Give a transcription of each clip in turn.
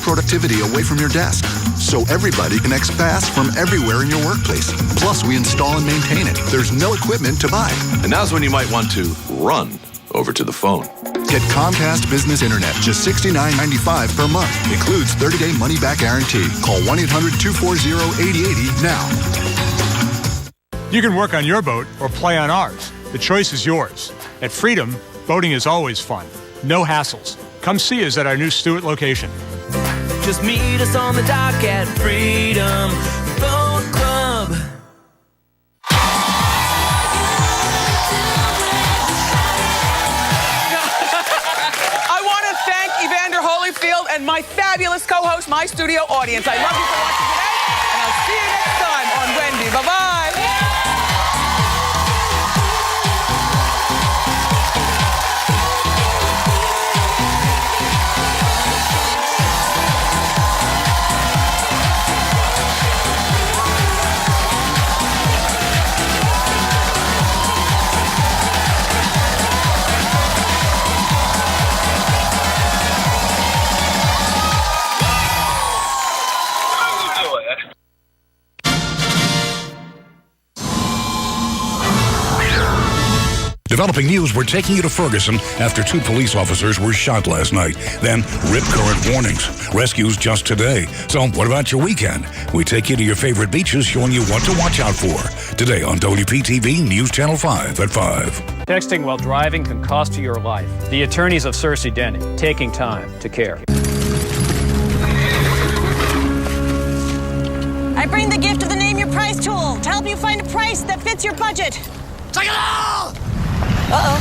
productivity away from your desk, so everybody connects fast from everywhere in your workplace. Plus, we install and maintain it. There's no equipment to buy. And now's when you might want to run over to the phone. Get Comcast Business Internet, just $69.95 per month. Includes 30-day money-back guarantee. Call 1-800-240-8080 now. You can work on your boat or play on ours. The choice is yours. At Freedom, boating is always fun. No hassles. Come see us at our new Stewart location. Just meet us on the dock at Freedom Boat Club. I want to thank Evander Holyfield and my fabulous co-host, my studio audience. I love you for watching today, and I'll see you next time on Wendy. Bye-bye. Developing news, we're taking you to Ferguson after 2 police officers were shot last night. Then rip current warnings. Rescues just today. So what about your weekend? We take you to your favorite beaches, showing you what to watch out for. Today on WPTV News Channel 5 at 5. Texting while driving can cost you your life. The attorneys of Cersei Denny, taking time to care. I bring the gift of the Name Your Price tool to help you find a price that fits your budget. Take it all! Uh-oh.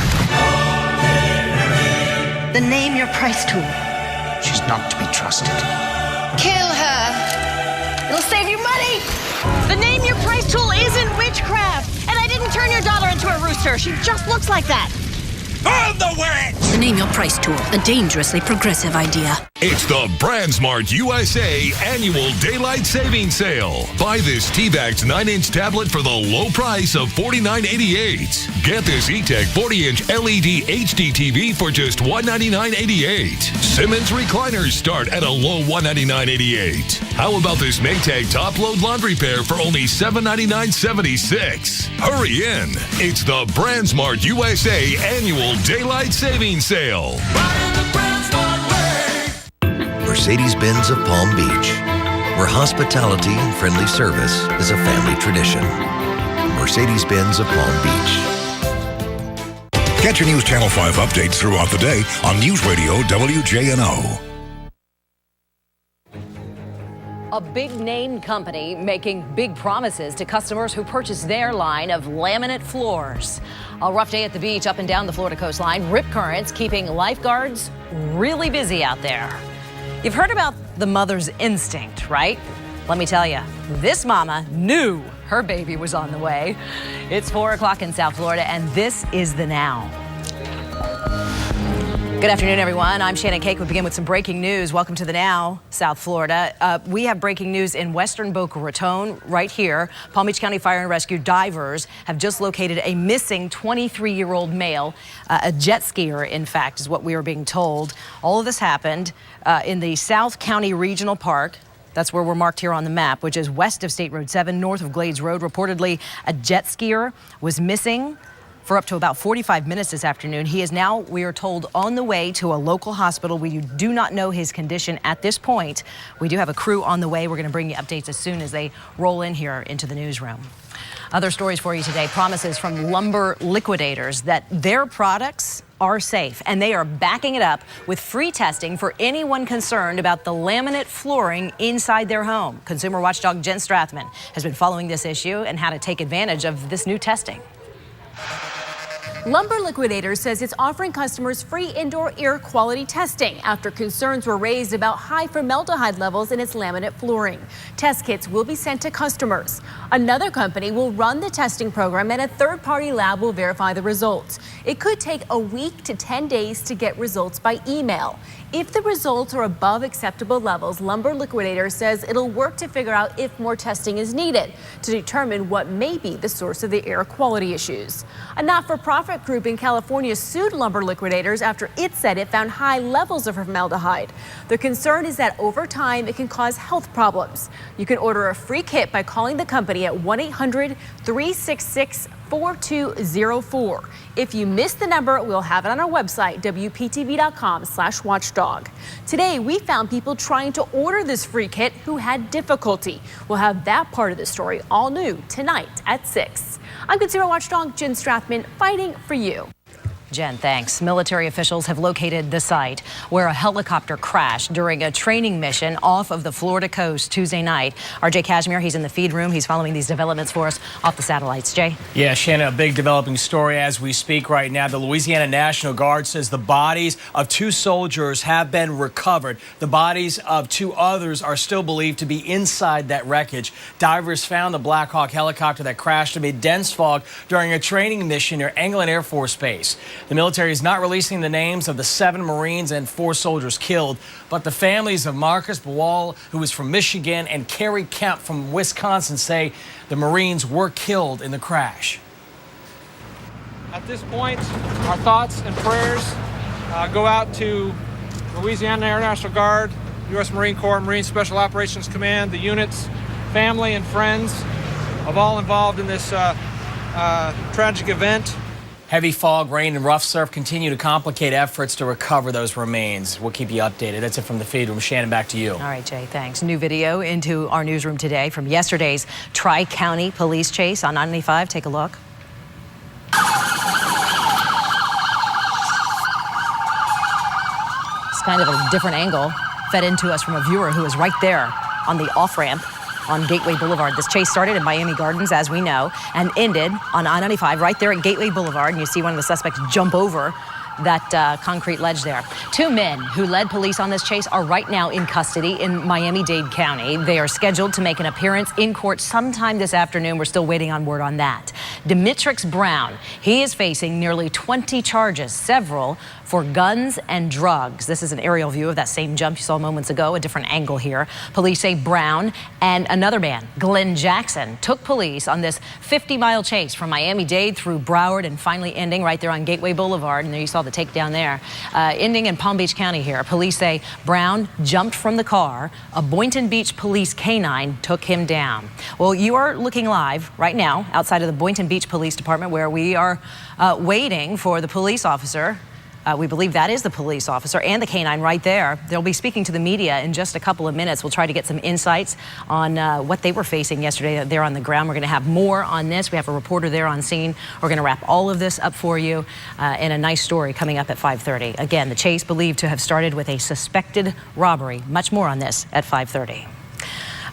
The Name Your Price tool. She's not to be trusted. Kill her. It'll save you money. The Name Your Price tool isn't witchcraft. And I didn't turn your daughter into a rooster. She just looks like that. I'm the witch! The Name Your Price tool, a dangerously progressive idea. It's the BrandsMart USA Annual Daylight Savings Sale. Buy this T-Bax 9-inch tablet for the low price of $49.88. Get this E-Tech 40-inch LED HD TV for just $199.88. Simmons recliners start at a low $199.88. How about this Maytag top-load laundry pair for only $799.76? Hurry in. It's the BrandsMart USA Annual Daylight Savings Sale. Mercedes-Benz of Palm Beach, where hospitality and friendly service is a family tradition. Mercedes-Benz of Palm Beach. Get your News Channel 5 updates throughout the day on News Radio WJNO. A big-name company making big promises to customers who purchase their line of laminate floors. A rough day at the beach up and down the Florida coastline. Rip currents keeping lifeguards really busy out there. You've heard about the mother's instinct, right? Let me tell you, this mama knew her baby was on the way. It's 4 o'clock in South Florida, and this is the Now. Good afternoon, everyone. I'm Shannon Cake. We begin with some breaking news. Welcome to the Now, South Florida. We have breaking news in western Boca Raton right here. Palm Beach County Fire and Rescue divers have just located a missing 23-year-old male, a jet skier, in fact, is what we are being told. All of this happened in the South County Regional Park. That's where we're marked here on the map, which is west of State Road 7, north of Glades Road. Reportedly, a jet skier was missing for up to about 45 minutes this afternoon. He is now, we are told, on the way to a local hospital. We do not know his condition at this point. We do have a crew on the way. We're going to bring you updates as soon as they roll in here into the newsroom. Other stories for you today. Promises from lumber liquidators that their products are safe, and they are backing it up with free testing for anyone concerned about the laminate flooring inside their home. Consumer watchdog Jen Strathman has been following this issue and how to take advantage of this new testing. Lumber Liquidators says it's offering customers free indoor air quality testing after concerns were raised about high formaldehyde levels in its laminate flooring. Test kits will be sent to customers. Another company will run the testing program, and a third-party lab will verify the results. It could take a week to 10 days to get results by email. If the results are above acceptable levels, Lumber Liquidator says it'll work to figure out if more testing is needed to determine what may be the source of the air quality issues. A not-for-profit Product Group in California sued lumber liquidators after it said it found high levels of formaldehyde. The concern is that over time it can cause health problems. You can order a free kit by calling the company at 1-800-366-4204. If you missed the number, we'll have it on our website, WPTV.com/watchdog. Today, we found people trying to order this free kit who had difficulty. We'll have that part of the story all new tonight at 6. I'm Consumer Watchdog Jen Strathman, fighting for you. Jen, thanks. Military officials have located the site where a helicopter crashed during a training mission off of the Florida coast Tuesday night. Our Jay Cashmere, he's in the feed room. He's following these developments for us off the satellites. Jay? Yeah, Shannon, a big developing story as we speak right now. The Louisiana National Guard says the bodies of 2 soldiers have been recovered. The bodies of 2 others are still believed to be inside that wreckage. Divers found the Black Hawk helicopter that crashed amid dense fog during a training mission near England Air Force Base. The military is not releasing the names of the 7 Marines and 4 soldiers killed, but the families of Marcus Bawal, who is from Michigan, and Kerry Kemp from Wisconsin say the Marines were killed in the crash. At this point, our thoughts and prayers go out to Louisiana Air National Guard, U.S. Marine Corps, Marine Special Operations Command, the units, family and friends of all involved in this tragic event. Heavy fog, rain, and rough surf continue to complicate efforts to recover those remains. We'll keep you updated. That's it from the feed room. Shannon, back to you. All right, Jay, thanks. New video into our newsroom today from yesterday's Tri-County police chase on 95. Take a look. It's kind of a different angle fed into us from a viewer who is right there on the off-ramp on Gateway Boulevard. This chase started in Miami Gardens, as we know, and ended on I-95 right there at Gateway Boulevard. And you see one of the suspects jump over that concrete ledge there. 2 men who led police on this chase are right now in custody in Miami-Dade County. They are scheduled to make an appearance in court sometime this afternoon. We're still waiting on word on that. Demetrix Brown, he is facing nearly 20 charges, several for guns and drugs. This is an aerial view of that same jump you saw moments ago, a different angle here. Police say Brown and another man, Glenn Jackson, took police on this 50-mile chase from Miami-Dade through Broward and finally ending right there on Gateway Boulevard. And there you saw the takedown there. Ending in Palm Beach County here. Police say Brown jumped from the car. A Boynton Beach police canine took him down. Well, you are looking live right now outside of the Boynton Beach Police Department where we are waiting for the police officer. We believe that is the police officer and the canine right there. They'll be speaking to the media in just a couple of minutes. We'll try to get some insights on what they were facing yesterday there on the ground. We're going to have more on this. We have a reporter there on scene. We're going to wrap all of this up for you in a nice story coming up at 5:30. Again, the chase believed to have started with a suspected robbery. Much more on this at 5:30.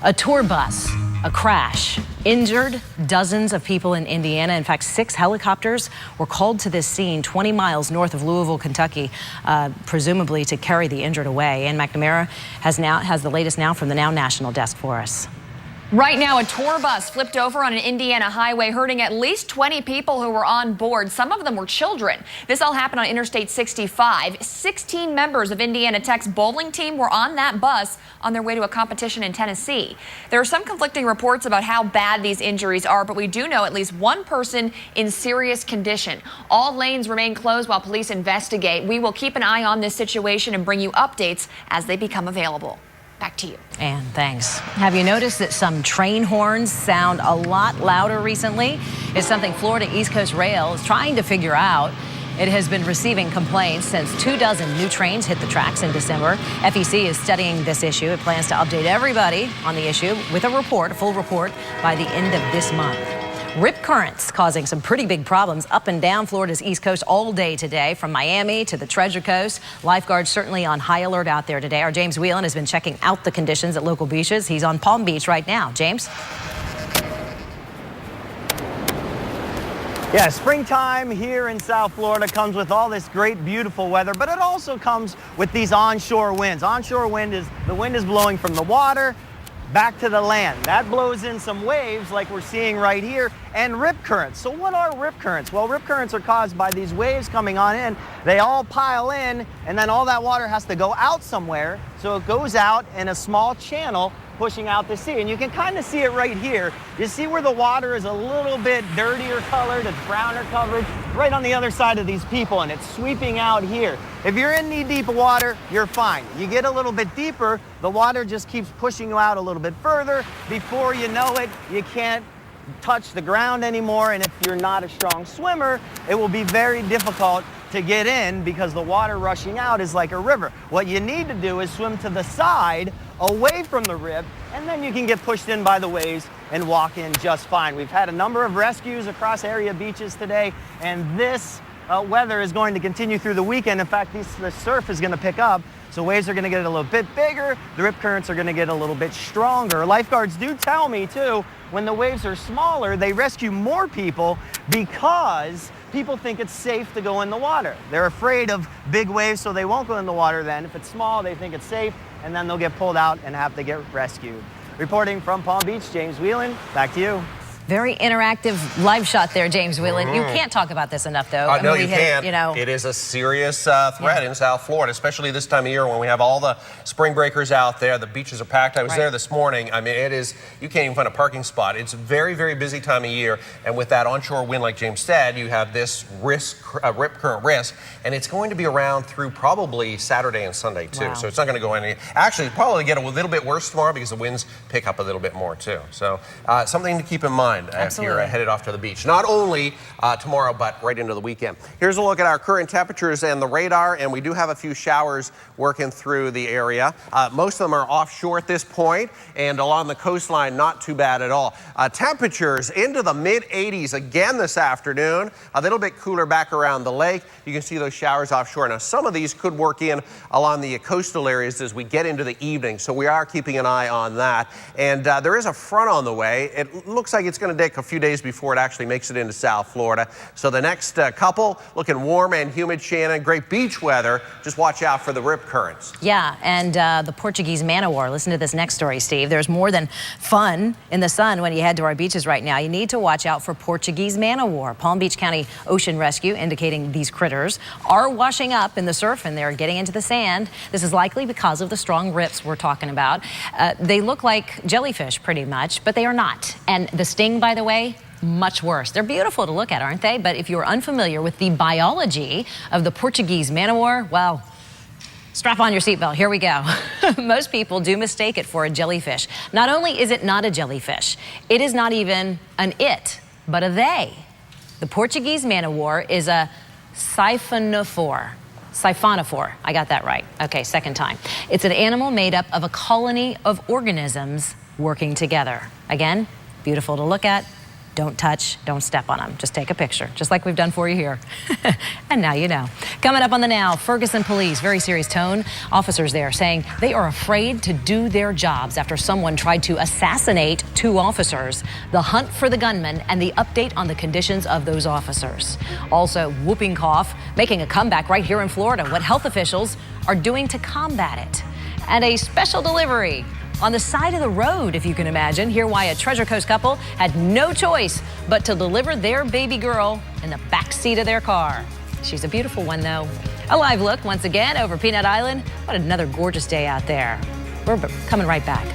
A tour bus, a crash, injured dozens of people in Indiana. In fact, 6 helicopters were called to this scene 20 miles north of Louisville, Kentucky, presumably to carry the injured away. Ann McNamara has the latest now from the Now National desk for us. Right now, a tour bus flipped over on an Indiana highway, hurting at least 20 people who were on board. Some of them were children. This all happened on Interstate 65. 16 members of Indiana Tech's bowling team were on that bus on their way to a competition in Tennessee. There are some conflicting reports about how bad these injuries are, but we do know at least 1 person in serious condition. All lanes remain closed while police investigate. We will keep an eye on this situation and bring you updates as they become available. Back to you. Ann, thanks. Have you noticed that some train horns sound a lot louder recently? It's something Florida East Coast Rail is trying to figure out. It has been receiving complaints since 24 new trains hit the tracks in December. FEC is studying this issue. It plans to update everybody on the issue with a full report, by the end of this month. Rip currents causing some pretty big problems up and down Florida's East Coast all day today, from Miami to the Treasure Coast. Lifeguards certainly on high alert out there today. Our James Whelan has been checking out the conditions at local beaches. He's on Palm Beach right now. James? Yeah, springtime here in South Florida comes with all this great, beautiful weather, but it also comes with these onshore winds. Onshore wind is, the wind is blowing from the water back to the land. That blows in some waves like we're seeing right here, and rip currents. So what are rip currents? Well, rip currents are caused by these waves coming on in. They all pile in, and then all that water has to go out somewhere. So it goes out in a small channel pushing out to sea. And you can kind of see it right here. You see where the water is a little bit dirtier colored, it's browner colored. right on the other side of these people, and it's sweeping out here. If you're in knee-deep water, you're fine. You get a little bit deeper, the water just keeps pushing you out a little bit further. Before you know it, you can't touch the ground anymore, and if you're not a strong swimmer, it will be very difficult to get in because the water rushing out is like a river. What you need to do is swim to the side, away from the rip, and then you can get pushed in by the waves and walk in just fine. We've had a number of rescues across area beaches today, and this weather is going to continue through the weekend. In fact, the surf is going to pick up, so waves are going to get a little bit bigger, the rip currents are going to get a little bit stronger. Lifeguards do tell me, too, when the waves are smaller, they rescue more people because people think it's safe to go in the water. They're afraid of big waves, so they won't go in the water then. If it's small, they think it's safe, and then they'll get pulled out and have to get rescued. Reporting from Palm Beach, James Whelan, back to you. Very interactive live shot there, James Whelan. You can't talk about this enough, though. No, you can't. You know. It is a serious threat in South Florida, especially this time of year when we have all the spring breakers out there. The beaches are packed. I was there this morning. I mean, it is, you can't even find a parking spot. It's a very, very busy time of year. And with that onshore wind, like James said, you have this rip current risk. And it's going to be around through probably Saturday and Sunday, too. Wow. So it's not going to go any. Actually, probably get a little bit worse tomorrow because the winds pick up a little bit more, too. So something to keep in mind if you're headed off to the beach. Not only tomorrow, but right into the weekend. Here's a look at our current temperatures and the radar, and we do have a few showers working through the area. Most of them are offshore at this point, and along the coastline, not too bad at all. Temperatures into the mid-80s again this afternoon. A little bit cooler back around the lake. You can see those showers offshore. Now, some of these could work in along the coastal areas as we get into the evening, so we are keeping an eye on that. And there is a front on the way. It looks like it's going to take a few days before it actually makes it into South Florida. So the next couple, looking warm and humid, Shannon. Great beach weather. Just watch out for the rip currents. Yeah, and the Portuguese man o' war. Listen to this next story, Steve. There's more than fun in the sun when you head to our beaches right now. You need to watch out for Portuguese man o' war. Palm Beach County Ocean Rescue indicating these critters are washing up in the surf and they're getting into the sand. This is likely because of the strong rips we're talking about. They look like jellyfish pretty much, but they are not. And the sting, by the way, much worse. They're beautiful to look at, aren't they? But if you're unfamiliar with the biology of the Portuguese man o' war, well, strap on your seatbelt. Here we go. Most people do mistake it for a jellyfish. Not only is it not a jellyfish, it is not even an it, but a they. The Portuguese man o' war is a siphonophore. Siphonophore. I got that right. Okay, second time. It's an animal made up of a colony of organisms working together. Again, beautiful to look at. Don't touch, don't step on them. Just take a picture, just like we've done for you here. And now you know. Coming up on the Now, Ferguson police, very serious tone. Officers there saying they are afraid to do their jobs after someone tried to assassinate 2 officers. The hunt for the gunman and the update on the conditions of those officers. Also, whooping cough making a comeback right here in Florida. What health officials are doing to combat it. And a special delivery on the side of the road, if you can imagine. Hear why a Treasure Coast couple had no choice but to deliver their baby girl in the back seat of their car. She's a beautiful one, though. A live look once again over Peanut Island. What another gorgeous day out there. We're coming right back.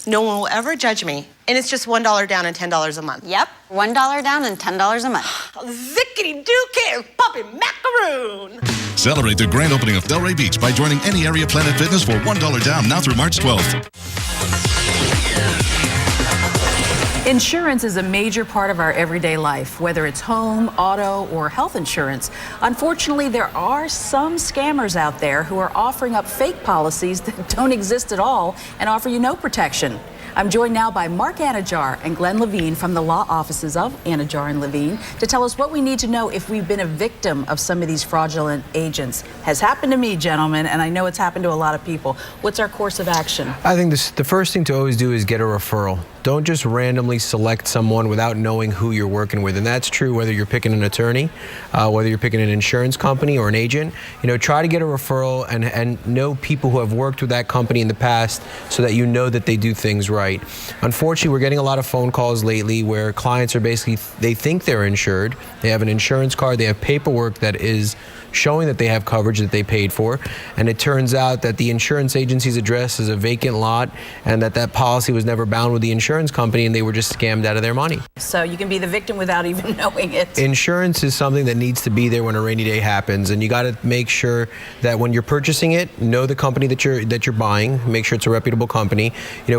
No one will ever judge me. And it's just $1 down and $10 a month. Yep, $1 down and $10 a month. Zickety-doo-care, puppy macaroon. Celebrate the grand opening of Delray Beach by joining any area Planet Fitness for $1 down now through March 12th. Insurance is a major part of our everyday life, whether it's home, auto, or health insurance. Unfortunately, there are some scammers out there who are offering up fake policies that don't exist at all and offer you no protection. I'm joined now by Mark Anajar and Glenn Levine from the law offices of Anajar and Levine to tell us what we need to know if we've been a victim of some of these fraudulent agents. Has happened to me, gentlemen, and I know it's happened to a lot of people. What's our course of action? I think the first thing to always do is get a referral. Don't just randomly select someone without knowing who you're working with. And that's true whether you're picking an attorney, whether you're picking an insurance company or an agent. You know, try to get a referral and know people who have worked with that company in the past so that you know that they do things right. Unfortunately, we're getting a lot of phone calls lately where clients are basically, they think they're insured. They have an insurance card, they have paperwork that is showing that they have coverage that they paid for, and it turns out that the insurance agency's address is a vacant lot and that policy was never bound with the insurance company and they were just scammed out of their money. So you can be the victim without even knowing it. Insurance is something that needs to be there when a rainy day happens, and you got to make sure that when you're purchasing it, know the company that you're buying, make sure it's a reputable company.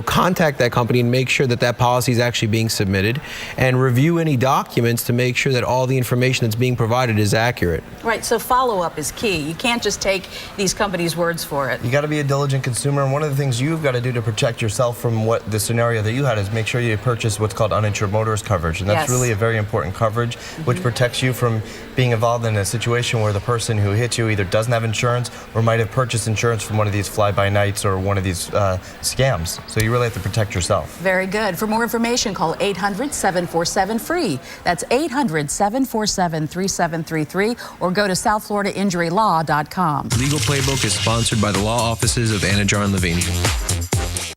Contact that company and make sure that policy is actually being submitted, and review any documents to make sure that all the information that's being provided is accurate. Right, so follow-up is key. You can't just take these companies' words for it. You got to be a diligent consumer, and one of the things you've got to do to protect yourself from what the scenario that you had is make sure you purchase what's called uninsured motorist coverage, and that's really a very important coverage, which protects you from being involved in a situation where the person who hit you either doesn't have insurance or might have purchased insurance from one of these fly-by-nights or one of these scams. So you really have to protect yourself. Very good. For more information, call 800-747-FREE. That's 800-747-3733, or go to southfloridainjurylaw.com. Legal Playbook is sponsored by the law offices of Anajar and Levine.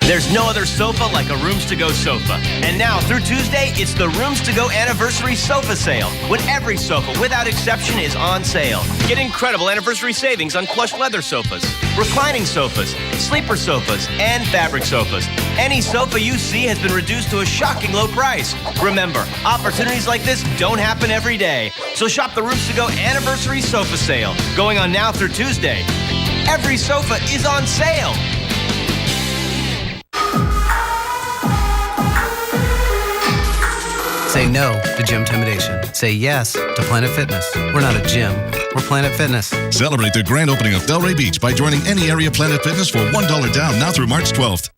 There's no other sofa like a Rooms To Go sofa. And now through Tuesday, it's the Rooms To Go Anniversary Sofa Sale, when every sofa, without exception, is on sale. Get incredible anniversary savings on plush leather sofas, reclining sofas, sleeper sofas, and fabric sofas. Any sofa you see has been reduced to a shocking low price. Remember, opportunities like this don't happen every day. So shop the Rooms To Go Anniversary Sofa Sale, going on now through Tuesday. Every sofa is on sale. Say no to gym intimidation. Say yes to Planet Fitness. We're not a gym. We're Planet Fitness. Celebrate the grand opening of Delray Beach by joining any area Planet Fitness for $1 down now through March 12th.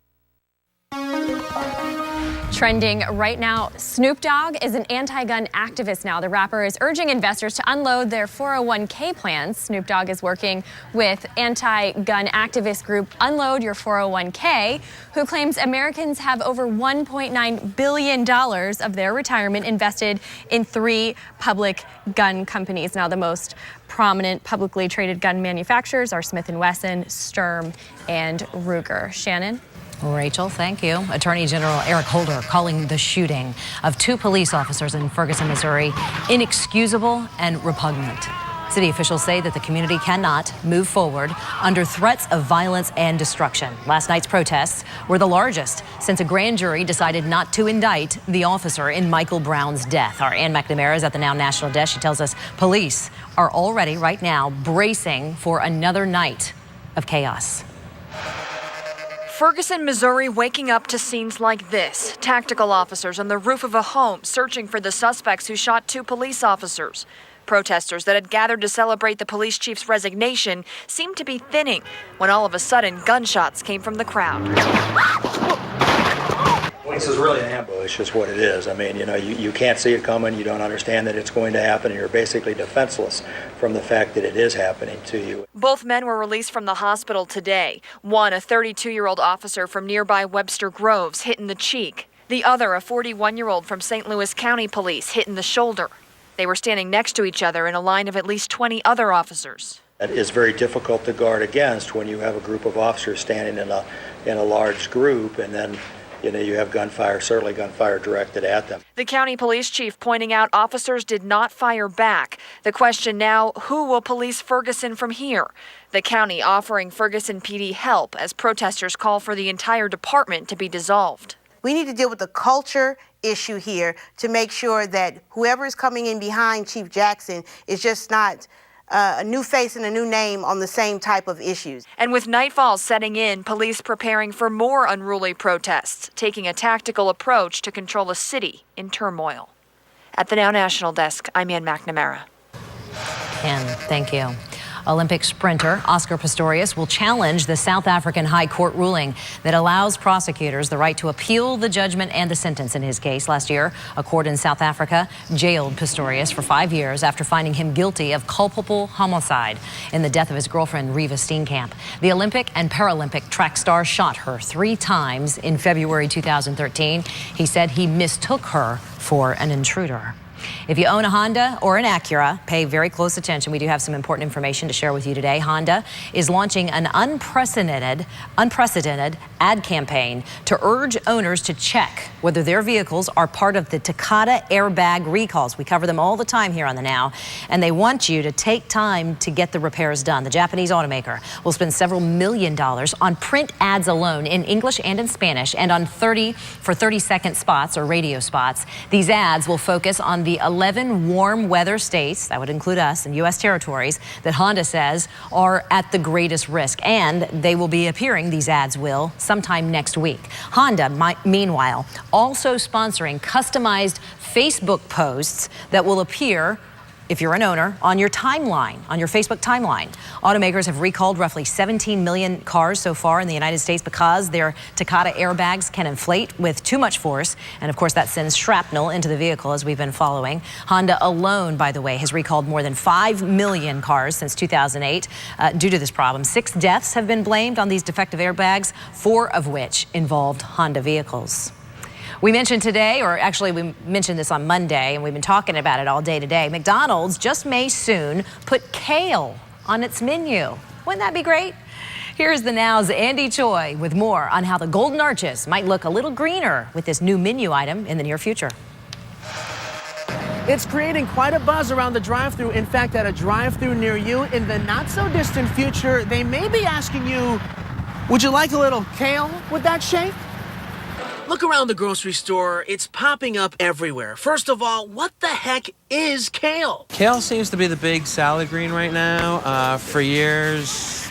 Trending right now, Snoop Dogg is an anti-gun activist now. The rapper is urging investors to unload their 401k plans. Snoop Dogg is working with anti-gun activist group Unload Your 401k, who claims Americans have over $1.9 billion of their retirement invested in 3 public gun companies. Now, the most prominent publicly traded gun manufacturers are Smith & Wesson, Sturm, and Ruger. Shannon? Rachel, thank you. Attorney General Eric Holder calling the shooting of 2 police officers in Ferguson, Missouri, inexcusable and repugnant. City officials say that the community cannot move forward under threats of violence and destruction. Last night's protests were the largest since a grand jury decided not to indict the officer in Michael Brown's death. Our Ann McNamara is at the Now National Desk. She tells us police are already right now bracing for another night of chaos. Ferguson, Missouri, waking up to scenes like this. Tactical officers on the roof of a home searching for the suspects who shot 2 police officers. Protesters that had gathered to celebrate the police chief's resignation seemed to be thinning when all of a sudden gunshots came from the crowd. This is really an ambush is what it is. I mean, you can't see it coming. You don't understand that it's going to happen. And you're basically defenseless from the fact that it is happening to you. Both men were released from the hospital today. One, a 32-year-old officer from nearby Webster Groves, hit in the cheek. The other, a 41-year-old from St. Louis County Police, hit in the shoulder. They were standing next to each other in a line of at least 20 other officers. That is very difficult to guard against when you have a group of officers standing in a large group, and then you have gunfire, certainly gunfire directed at them. The county police chief pointing out officers did not fire back. The question now, who will police Ferguson from here? The county offering Ferguson PD help as protesters call for the entire department to be dissolved. We need to deal with the culture issue here to make sure that whoever is coming in behind Chief Jackson is just not a new face and a new name on the same type of issues. And with nightfall setting in, police preparing for more unruly protests, taking a tactical approach to control a city in turmoil. At the Now National Desk, I'm Ann McNamara. Ann, thank you. Olympic sprinter Oscar Pistorius will challenge the South African High Court ruling that allows prosecutors the right to appeal the judgment and the sentence in his case. Last year, a court in South Africa jailed Pistorius for 5 years after finding him guilty of culpable homicide in the death of his girlfriend, Reva Steenkamp. The Olympic and Paralympic track star shot her 3 times in February 2013. He said he mistook her for an intruder. If you own a Honda or an Acura, pay very close attention. We do have some important information to share with you today. Honda is launching an unprecedented ad campaign to urge owners to check whether their vehicles are part of the Takata airbag recalls. We cover them all the time here on The Now, and they want you to take time to get the repairs done. The Japanese automaker will spend several $1 million on print ads alone in English and in Spanish, and on 30-second spots or radio spots. These ads will focus on the 11 warm weather states, that would include us and U.S. territories, that Honda says are at the greatest risk. And they will be appearing, these ads will, sometime next week. Honda, meanwhile, also sponsoring customized Facebook posts that will appear, if you're an owner, on your timeline, on your Facebook timeline. Automakers have recalled roughly 17 million cars so far in the United States because their Takata airbags can inflate with too much force. And of course, that sends shrapnel into the vehicle, as we've been following. Honda alone, by the way, has recalled more than 5 million cars since 2008 due to this problem. 6 deaths have been blamed on these defective airbags, 4 of which involved Honda vehicles. We mentioned today, or actually we mentioned this on Monday, and we've been talking about it all day today. McDonald's just may soon put kale on its menu. Wouldn't that be great? Here's The Now's Andy Choi with more on how the Golden Arches might look a little greener with this new menu item in the near future. It's creating quite a buzz around the drive-thru. In fact, at a drive-thru near you in the not-so-distant future, they may be asking you, would you like a little kale with that shake? Look around the grocery store, it's popping up everywhere. First of all, what the heck is kale? Kale seems to be the big salad green right now. For years,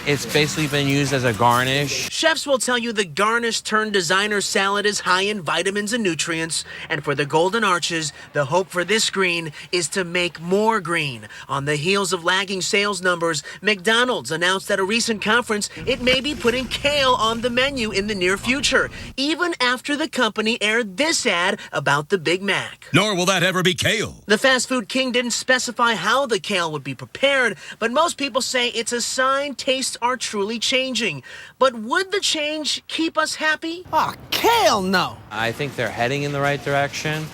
it's basically been used as a garnish. Chefs will tell you the garnish-turned-designer salad is high in vitamins and nutrients. And for the Golden Arches, the hope for this green is to make more green. On the heels of lagging sales numbers, McDonald's announced at a recent conference it may be putting kale on the menu in the near future, even after the company aired this ad about the Big Mac. Nor will that ever be kale. The fast food king didn't specify how the kale would be prepared, but most people say it's a sign tastes are truly changing. But would the change keep us happy? Oh, kale, no. I think they're heading in the right direction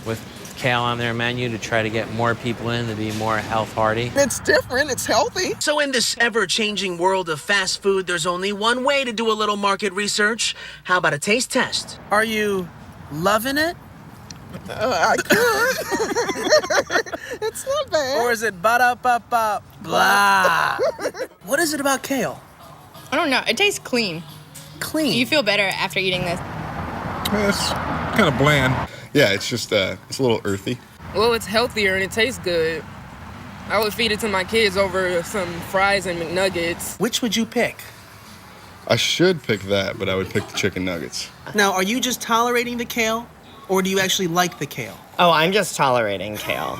with kale on their menu to try to get more people in to be more health hardy. It's different, it's healthy. So in this ever-changing world of fast food, there's only one way to do a little market research. How about a taste test? Are you loving it? I could. It's not bad. Or is it ba-da-ba-ba, blah? What is it about kale? I don't know. It tastes clean. Clean? You feel better after eating this. It's kind of bland. Yeah, it's just, it's a little earthy. Well, it's healthier and it tastes good. I would feed it to my kids over some fries and McNuggets. Which would you pick? I should pick that, but I would pick the chicken nuggets. Now, are you just tolerating the kale, or do you actually like the kale? Oh, I'm just tolerating kale.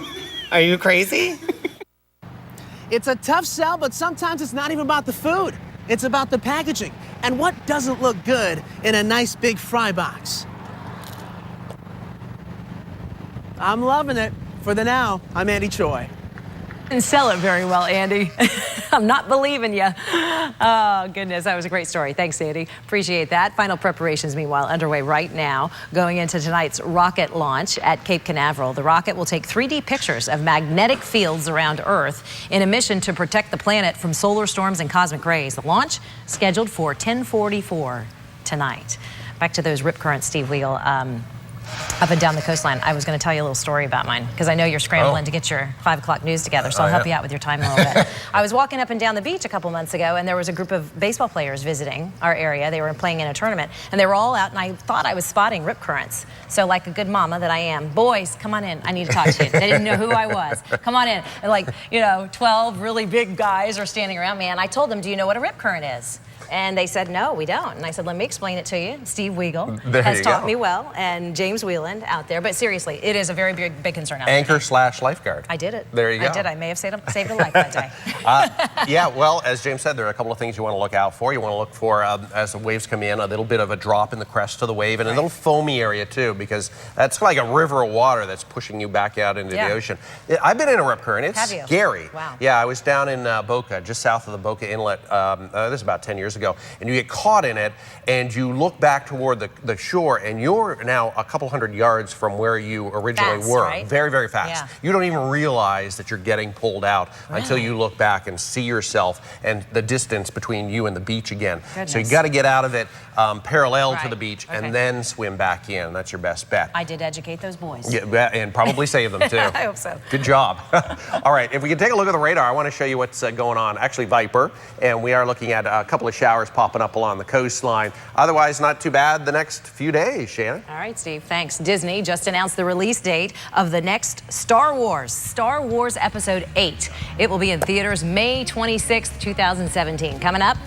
Are you crazy? It's a tough sell, but sometimes it's not even about the food. It's about the packaging. And what doesn't look good in a nice big fry box? I'm loving it. For The Now, I'm Andy Choi. And sell it very well, Andy. I'm not believing you. Oh, goodness, that was a great story. Thanks, Andy. Appreciate that. Final preparations, meanwhile, underway right now, going into tonight's rocket launch at Cape Canaveral. The rocket will take 3D pictures of magnetic fields around Earth in a mission to protect the planet from solar storms and cosmic rays. The launch scheduled for 10:44 tonight. Back to those rip currents, Steve Wheel. Up and down the coastline. I was going to tell you a little story about mine because I know you're scrambling to get your 5 o'clock news together, so I'll help you out with your time a little bit. I was walking up and down the beach a couple months ago, and there was a group of baseball players visiting our area. They were playing in a tournament, and they were all out, and I thought I was spotting rip currents. So like a good mama that I am, boys, come on in. I need to talk to you. They didn't know who I was. Come on in. And like, 12 really big guys are standing around me, and I told them, do you know what a rip current is? And they said, no, we don't. And I said, let me explain it to you. Steve Weigel has taught me well, and James Wheeland out there. But seriously, it is a very big concern out there. Anchor/lifeguard. I did it. There you go. I did. I may have saved a life that day. Yeah, well, as James said, there are a couple of things you want to look out for. You want to look for, as the waves come in, a little bit of a drop in the crest of the wave and a little foamy area, too, because that's like a river of water that's pushing you back out into the ocean. I've been in a rip current. It's scary. Wow. Yeah, I was down in Boca, just south of the Boca Inlet. This is about 10 years years ago, and you get caught in it, and you look back toward the shore, and you're now a couple hundred yards from where you originally Fast, were. right? Very, very fast. Yeah. You don't even realize that you're getting pulled out until you look back and see yourself and the distance between you and the beach again. Goodness. So you got to get out of it parallel to Right. the beach Okay. and then swim back in. That's your best bet. I did educate those boys. Yeah, and probably save them too. I hope so. Good job. All right, if we can take a look at the radar, I want to show you what's going on. Actually, Viper, and we are looking at a couple of showers popping up along the coastline. Otherwise, not too bad the next few days, Shannon. All right, Steve, thanks. Disney just announced the release date of the next Star Wars Episode 8. It will be in theaters May 26th, 2017. Coming up,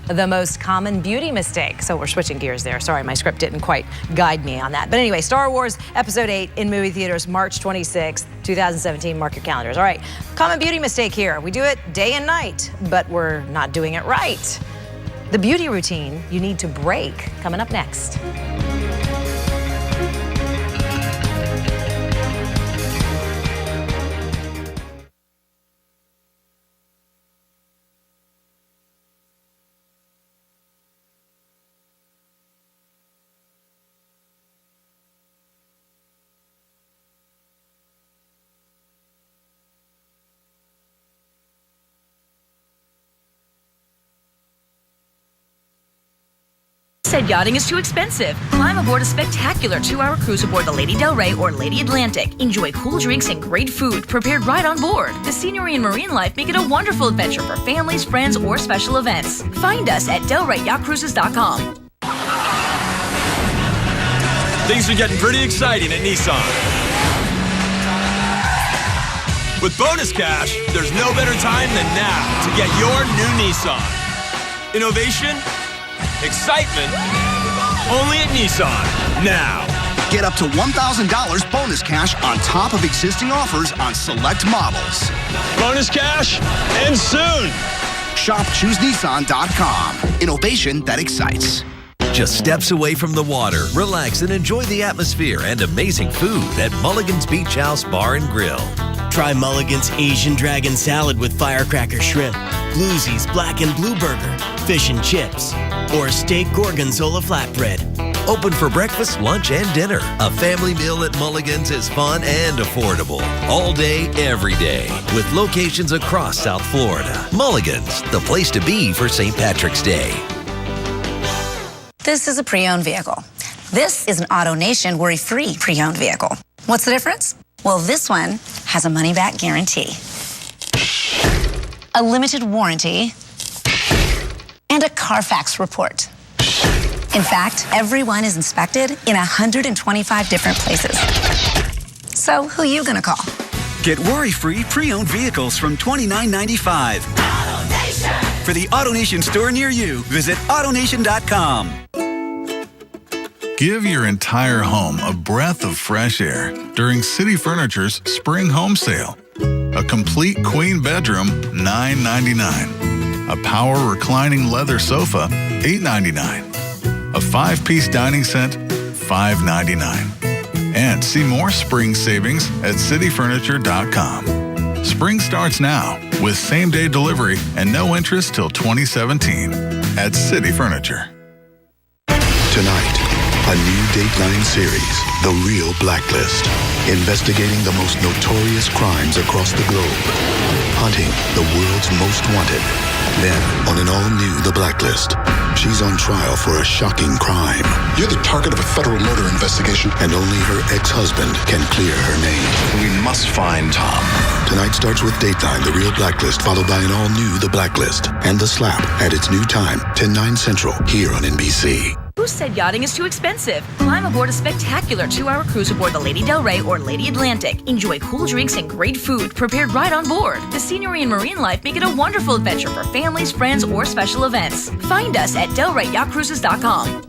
the most common beauty mistake. So we're switching gears there. Sorry, my script didn't quite guide me on that. But anyway, Star Wars Episode 8 in movie theaters March 26th, 2017. Mark your calendars. All right, common beauty mistake here. We do it day and night, but we're not doing it right. The beauty routine you need to break. Coming up next. Said yachting is too expensive. Climb aboard a spectacular 2-hour cruise aboard the Lady Del Rey or Lady Atlantic. Enjoy cool drinks and great food prepared right on board. The scenery and marine life make it a wonderful adventure for families, friends, or special events. Find us at DelReyYachtCruises.com. Things are getting pretty exciting at Nissan. With bonus cash, there's no better time than now to get your new Nissan. Innovation, excitement, only at Nissan. Now. Get up to $1,000 bonus cash on top of existing offers on select models. Bonus cash, and soon. Shop ChooseNissan.com. Innovation that excites. Just steps away from the water, relax and enjoy the atmosphere and amazing food at Mulligan's Beach House Bar and Grill. Try Mulligan's Asian Dragon Salad with firecracker shrimp, Bluesy's Black and Blue Burger, fish and chips, or steak gorgonzola flatbread. Open for breakfast, lunch, and dinner. A family meal at Mulligan's is fun and affordable. All day, every day. With locations across South Florida. Mulligan's, the place to be for St. Patrick's Day. This is a pre-owned vehicle. This is an AutoNation worry-free pre-owned vehicle. What's the difference? Well, this one has a money-back guarantee, a limited warranty, and a Carfax report. In fact, everyone is inspected in 125 different places. So who are you gonna call? Get worry-free pre-owned vehicles from $29.95. AutoNation! For the AutoNation store near you, visit AutoNation.com. Give your entire home a breath of fresh air during City Furniture's Spring Home Sale. A complete queen bedroom, $9.99. A power reclining leather sofa, $8.99. A 5-piece dining set, $5.99. And see more spring savings at cityfurniture.com. Spring starts now with same-day delivery and no interest till 2017 at City Furniture. Tonight, a new Dateline series, The Real Blacklist, investigating the most notorious crimes across the globe, hunting the world's most wanted. Then, on an all-new The Blacklist, she's on trial for a shocking crime. You're the target of a federal murder investigation. And only her ex-husband can clear her name. We must find Tom. Tonight starts with Dateline, The Real Blacklist, followed by an all-new The Blacklist, and The Slap at its new time, 10/9 Central, here on NBC. Who said yachting is too expensive? Climb aboard a spectacular 2-hour cruise aboard the Lady Del Rey or Lady Atlantic. Enjoy cool drinks and great food prepared right on board. The scenery and marine life make it a wonderful adventure for families, friends, or special events. Find us at DelReyYachtCruises.com.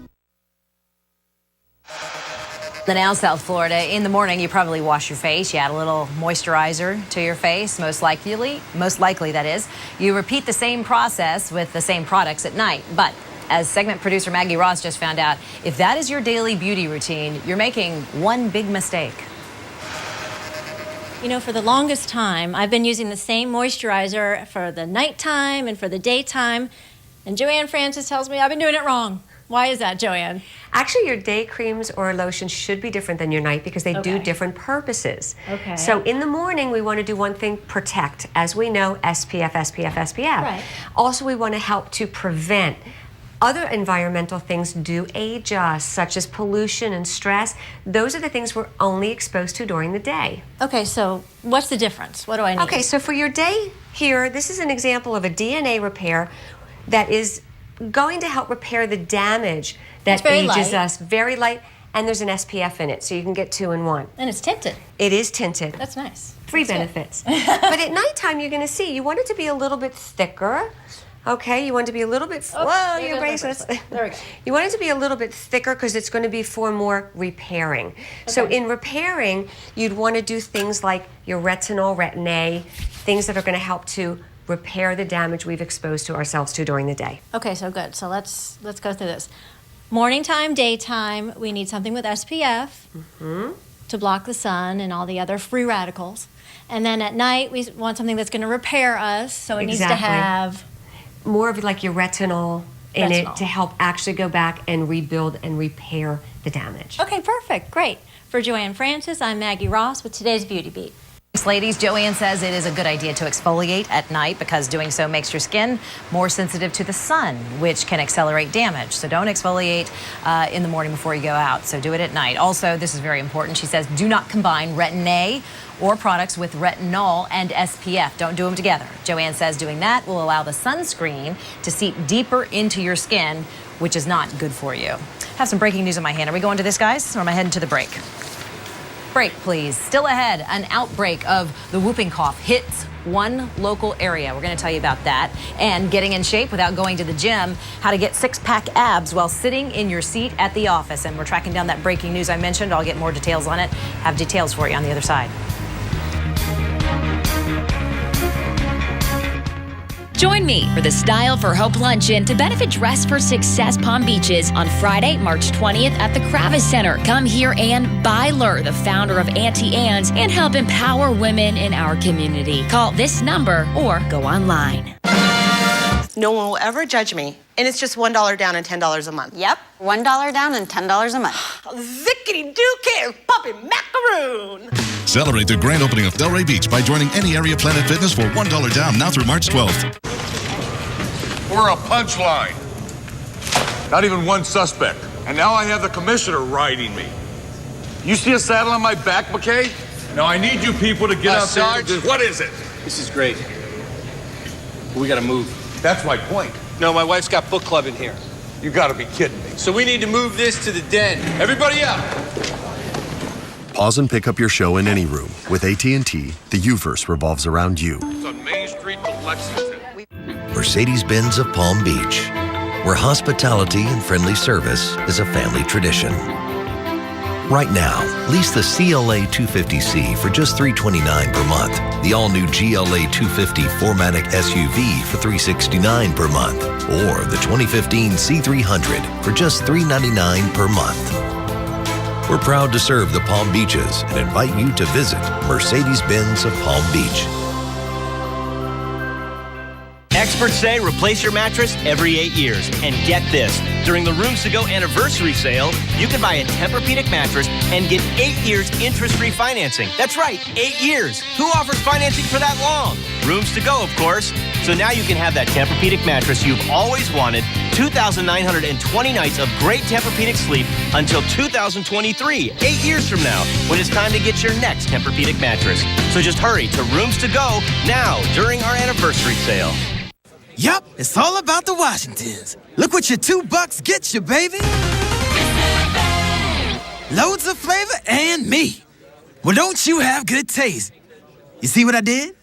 Now, South Florida, in the morning, you probably wash your face. You add a little moisturizer to your face, most likely that is. You repeat the same process with the same products at night. But as segment producer Maggie Ross just found out, if that is your daily beauty routine, you're making one big mistake. You know, for the longest time, I've been using the same moisturizer for the nighttime and for the daytime. And Joanne Francis tells me I've been doing it wrong. Why is that, Joanne? Actually, your day creams or lotions should be different than your night because they do different purposes. Okay. So in the morning, we want to do one thing, protect. As we know, SPF, SPF, SPF. Right. Also, we want to help to prevent. Other environmental things do age us, such as pollution and stress. Those are the things we're only exposed to during the day. Okay, so what's the difference? What do I need? Okay, so for your day here, this is an example of a DNA repair that is going to help repair the damage that ages us. Very light, and there's an SPF in it, so you can get 2 in 1. And it's tinted. It is tinted. That's nice. 3 benefits. But at nighttime, you're going to see, you want it to be a little bit thicker. Okay, you want it to be a little bit, whoa, your bracelets. There we go. You want it to be a little bit thicker because it's going to be for more repairing. Okay. So in repairing, you'd want to do things like your retinol, Retin-A, things that are going to help to repair the damage we've exposed to ourselves to during the day. Okay, so good. So let's go through this. Morning time, daytime, we need something with SPF to block the sun and all the other free radicals. And then at night, we want something that's going to repair us. So it needs to have more of like your retinol in it to help actually go back and rebuild and repair the damage. Okay, perfect. Great. For Joanne Francis, I'm Maggie Ross with today's Beauty Beat. Ladies, Joanne says it is a good idea to exfoliate at night because doing so makes your skin more sensitive to the sun, which can accelerate damage. So don't exfoliate in the morning before you go out. So do it at night. Also, this is very important. She says do not combine Retin-A or products with retinol and SPF. Don't do them together. Joanne says doing that will allow the sunscreen to seep deeper into your skin, which is not good for you. Have some breaking news in my hand. Are we going to this, guys, or am I heading to the break? Break, please. Still ahead, an outbreak of the whooping cough hits one local area. We're going to tell you about that. And getting in shape without going to the gym, how to get six-pack abs while sitting in your seat at the office. And we're tracking down that breaking news I mentioned. I'll get more details on it. Have details for you on the other side. Join me for the Style for Hope Luncheon to benefit Dress for Success Palm Beaches on Friday, March 20th at the Kravis Center. Come hear Ann Byler, the founder of Auntie Anne's, and help empower women in our community. Call this number or go online. No one will ever judge me. And it's just $1 down and $10 a month. Yep, $1 down and $10 a month. Zickety-doo-care, puppy macaroon. Celebrate the grand opening of Delray Beach by joining any area Planet Fitness for $1 down now through March 12th. We're a punchline. Not even one suspect. And now I have the commissioner riding me. You see a saddle on my back, McKay? Now I need you people to get out there. What is it? This is great. We gotta move. That's my point. No, my wife's got book club in here. You gotta be kidding me. So we need to move this to the den. Everybody up! Pause and pick up your show in any room. With AT&T, the U-verse revolves around you. It's on Main Street to Lexington. Mercedes-Benz of Palm Beach, where hospitality and friendly service is a family tradition. Right now, lease the CLA 250C for just $329 per month, the all-new GLA 250 4MATIC SUV for $369 per month, or the 2015 C300 for just $399 per month. We're proud to serve the Palm Beaches and invite you to visit Mercedes-Benz of Palm Beach. Experts say replace your mattress every 8 years. And get this, during the Rooms To Go anniversary sale, you can buy a Tempur-Pedic mattress and get 8 years interest-free financing. That's right, 8 years. Who offers financing for that long? Rooms To Go, of course. So now you can have that Tempur-Pedic mattress you've always wanted, 2,920 nights of great Tempur-Pedic sleep until 2023, 8 years from now, when it's time to get your next Tempur-Pedic mattress. So just hurry to Rooms To Go now during our anniversary sale. Yup, it's all about the Washingtons. Look what your $2 gets you, baby. Loads of flavor and meat. Well, don't you have good taste? You see what I did?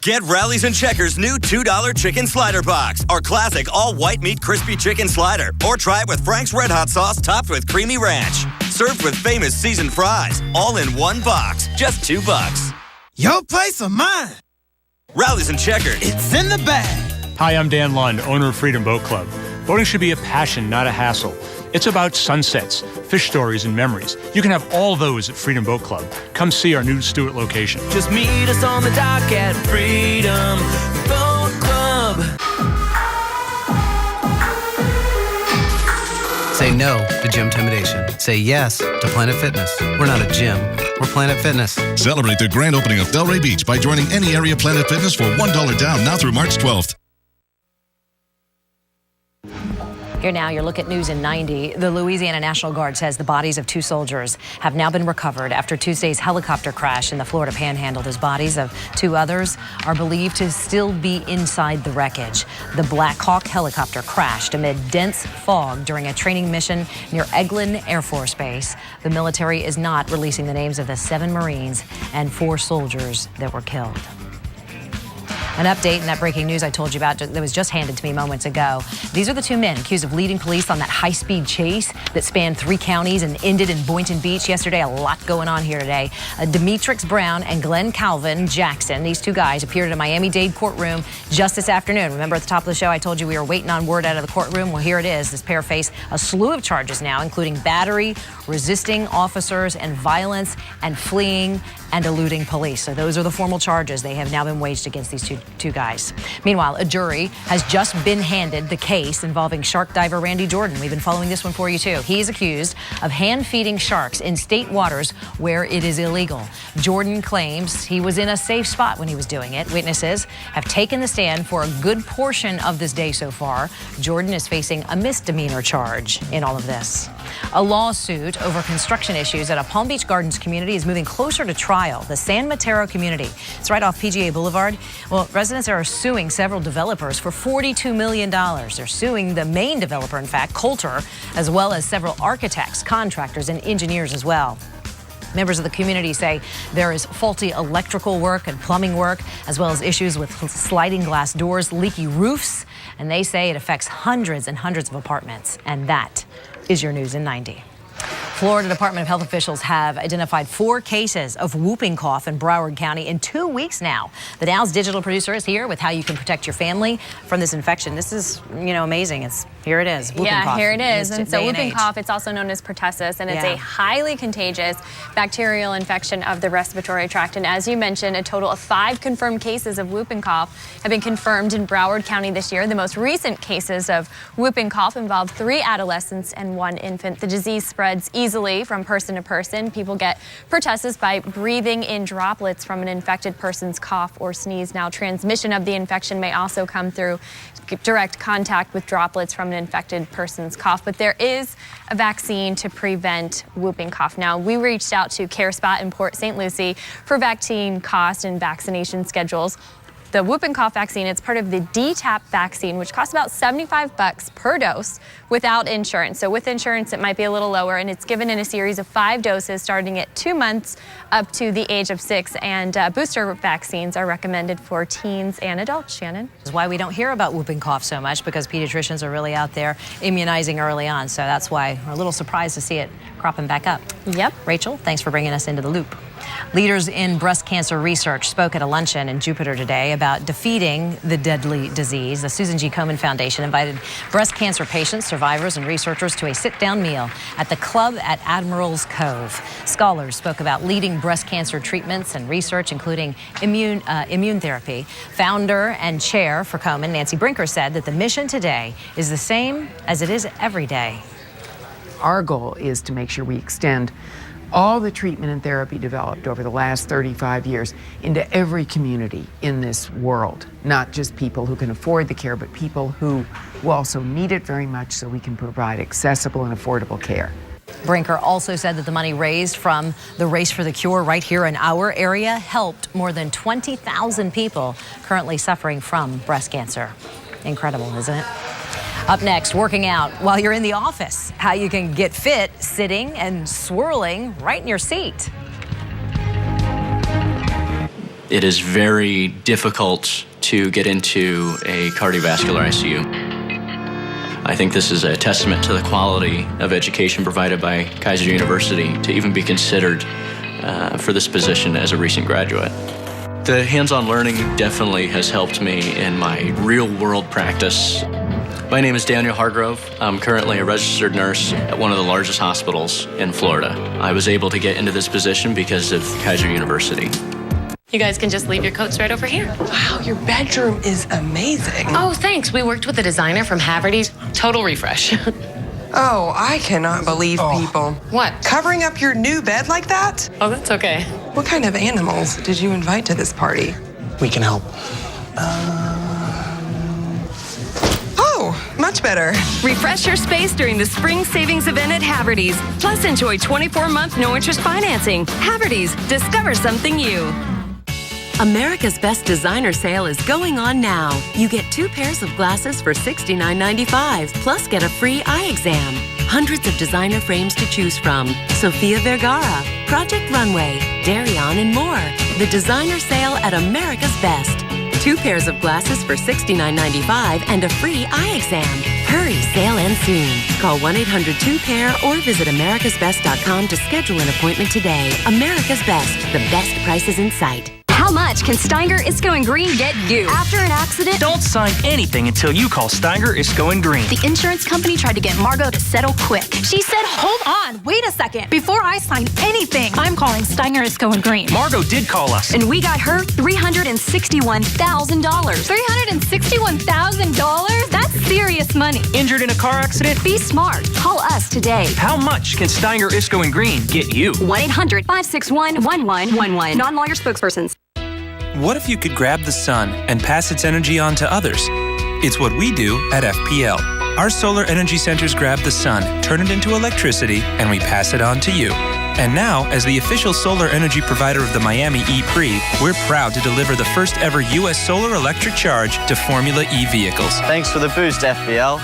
Get Rallies and Checkers' new $2 chicken slider box. Our classic all-white meat crispy chicken slider. Or try it with Frank's Red Hot sauce topped with creamy ranch. Served with famous seasoned fries. All in one box. Just $2. Your place or mine? Rallies and Checkers. It's in the bag. Hi, I'm Dan Lund, owner of Freedom Boat Club. Boating should be a passion, not a hassle. It's about sunsets, fish stories, and memories. You can have all those at Freedom Boat Club. Come see our new Stewart location. Just meet us on the dock at Freedom Boat Club. no to gym intimidation. Say yes to Planet Fitness. We're not a gym. We're Planet Fitness. Celebrate the grand opening of Delray Beach by joining any area Planet Fitness for $1 down now through March 12th. Here now, your look at news in 90. The Louisiana National Guard says the bodies of 2 soldiers have now been recovered after Tuesday's helicopter crash in the Florida Panhandle. Those bodies of 2 others are believed to still be inside the wreckage. The Black Hawk helicopter crashed amid dense fog during a training mission near Eglin Air Force Base. The military is not releasing the names of the 7 Marines and 4 soldiers that were killed. An update in that breaking news I told you about that was just handed to me moments ago. These are the 2 men accused of leading police on that high-speed chase that spanned 3 counties and ended in Boynton Beach yesterday. A lot going on here today. Demetrix Brown and Glenn Calvin Jackson, these 2 guys, appeared at a Miami-Dade courtroom just this afternoon. Remember at the top of the show I told you we were waiting on word out of the courtroom? Well, here it is. This pair face a slew of charges now, including battery, resisting officers, and violence, and fleeing and eluding police. So those are the formal charges. They have now been waged against these two guys. Meanwhile, a jury has just been handed the case involving shark diver Randy Jordan. We've been following this one for you too. He is accused of hand-feeding sharks in state waters where it is illegal. Jordan claims he was in a safe spot when he was doing it. Witnesses have taken the stand for a good portion of this day so far. Jordan is facing a misdemeanor charge in all of this. A lawsuit over construction issues at a Palm Beach Gardens community is moving closer to trial. The San Mateo community. It's right off PGA Boulevard. Well, residents are suing several developers for $42 million. They're suing the main developer, in fact, Coulter, as well as several architects, contractors, and engineers as well. Members of the community say there is faulty electrical work and plumbing work, as well as issues with sliding glass doors, leaky roofs, and they say it affects hundreds and hundreds of apartments. And that is your news in 90. Florida Department of Health officials have identified 4 cases of whooping cough in Broward County in 2 weeks now. The Now's digital producer is here with how you can protect your family from this infection. This is, amazing. Here it is. Whooping cough. Here it is. And so whooping cough, it's also known as pertussis, and it's a highly contagious bacterial infection of the respiratory tract. And as you mentioned, a total of 5 confirmed cases of whooping cough have been confirmed in Broward County this year. The most recent cases of whooping cough involved 3 adolescents and 1 infant. The disease spreads easily from person to person. People get pertussis by breathing in droplets from an infected person's cough or sneeze. Now, transmission of the infection may also come through direct contact with droplets from an infected person's cough, but there is a vaccine to prevent whooping cough. Now, we reached out to CareSpot in Port St. Lucie for vaccine cost and vaccination schedules. The whooping cough vaccine, it's part of the DTaP vaccine, which costs about $75 per dose without insurance. So with insurance, it might be a little lower, and it's given in a series of 5 doses starting at 2 months up to the age of 6. And booster vaccines are recommended for teens and adults, Shannon. This is why we don't hear about whooping cough so much, because pediatricians are really out there immunizing early on. So that's why we're a little surprised to see it cropping back up. Yep. Rachel, thanks for bringing us into the loop. Leaders in breast cancer research spoke at a luncheon in Jupiter today about defeating the deadly disease. The Susan G. Komen Foundation invited breast cancer patients, survivors, and researchers to a sit-down meal at the club at Admiral's Cove. Scholars spoke about leading breast cancer treatments and research, including immune therapy. Founder and chair for Komen, Nancy Brinker, said that the mission today is the same as it is every day. Our goal is to make sure we extend all the treatment and therapy developed over the last 35 years into every community in this world, not just people who can afford the care, but people who also need it very much, so we can provide accessible and affordable care. Brinker also said that the money raised from the Race for the Cure right here in our area helped more than 20,000 people currently suffering from breast cancer. Incredible, isn't it? Up next, working out while you're in the office. How you can get fit sitting and swirling right in your seat. It is very difficult to get into a cardiovascular ICU. I think this is a testament to the quality of education provided by Kaiser University to even be considered for this position as a recent graduate. The hands-on learning definitely has helped me in my real-world practice. My name is Daniel Hargrove. I'm currently a registered nurse at one of the largest hospitals in Florida. I was able to get into this position because of Kaiser University. You guys can just leave your coats right over here. Wow, your bedroom is amazing. Oh, thanks. We worked with a designer from Haverty's. Total refresh. Oh, I cannot believe people. What? Covering up your new bed like that? Oh, that's okay. What kind of animals did you invite to this party? We can help. Oh, much better. Refresh your space during the spring savings event at Haverty's. Plus, enjoy 24-month no-interest financing. Haverty's, discover something new. America's Best Designer Sale is going on now. You get 2 pairs of glasses for $69.95, plus get a free eye exam. Hundreds of designer frames to choose from. Sofia Vergara, Project Runway, Darion, and more. The designer sale at America's Best. 2 pairs of glasses for $69.95 and a free eye exam. Hurry, sale ends soon. Call 1-800-2-PAIR or visit americasbest.com to schedule an appointment today. America's Best, the best prices in sight. How much can Steiger Isco and Green get you? After an accident, Don't sign anything until you call Steiger Isco and Green. The insurance company tried to get Margot to settle quick. She said, hold on, wait a second. Before I sign anything, I'm calling Steiger Isco and Green. Margot did call us. and we got her $361,000. $361,000? That's serious money. Injured in a car accident? Be smart. Call us today. How much can Steiger Isco and Green get you? 1-800-561-1111. Non-lawyer spokespersons. What if you could grab the sun and pass its energy on to others? It's what we do at FPL. Our solar energy centers grab the sun, turn it into electricity, and we pass it on to you. And now, as the official solar energy provider of the Miami E-Prix, we're proud to deliver the first ever U.S. solar electric charge to Formula E vehicles. Thanks for the boost, FPL.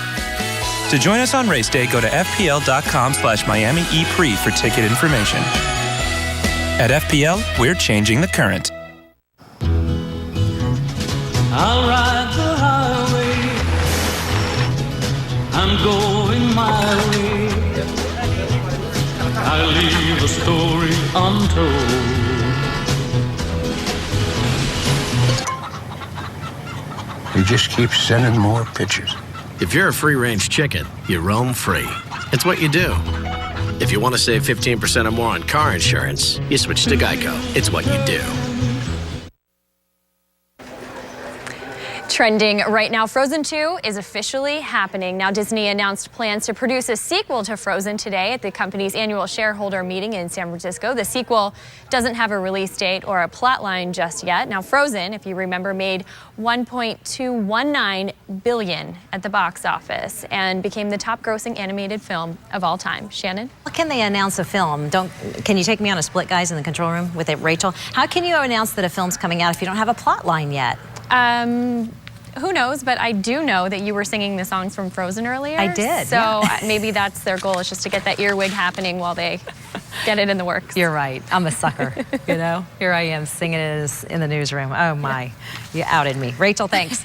To join us on race day, go to fpl.com/Miami E-Prix for ticket information. At FPL, we're changing the current. I'll ride the highway. I'm going my way. I leave a story untold. You just keep sending more pictures. If you're a free-range chicken, you roam free. It's what you do. If you want to save 15% or more on car insurance, you switch to Geico. It's what you do. Trending right now, Frozen 2 is officially happening. Now, Disney announced plans to produce a sequel to Frozen today at the company's annual shareholder meeting in San Francisco. The sequel doesn't have a release date or a plot line just yet. Now, Frozen, if you remember, made $1.219 billion at the box office and became the top-grossing animated film of all time. Shannon? How can they announce a film? Can you take me on a split, guys, in the control room with it, Rachel? How can you announce that a film's coming out if you don't have a plot line yet? Who knows, but I do know that you were singing the songs from Frozen earlier. I did, So yeah. maybe that's their goal, is just to get that earwig happening while they get it in the works. You're right. I'm a sucker, you know? Here I am singing it in the newsroom. Oh, my. You outed me. Rachel, thanks.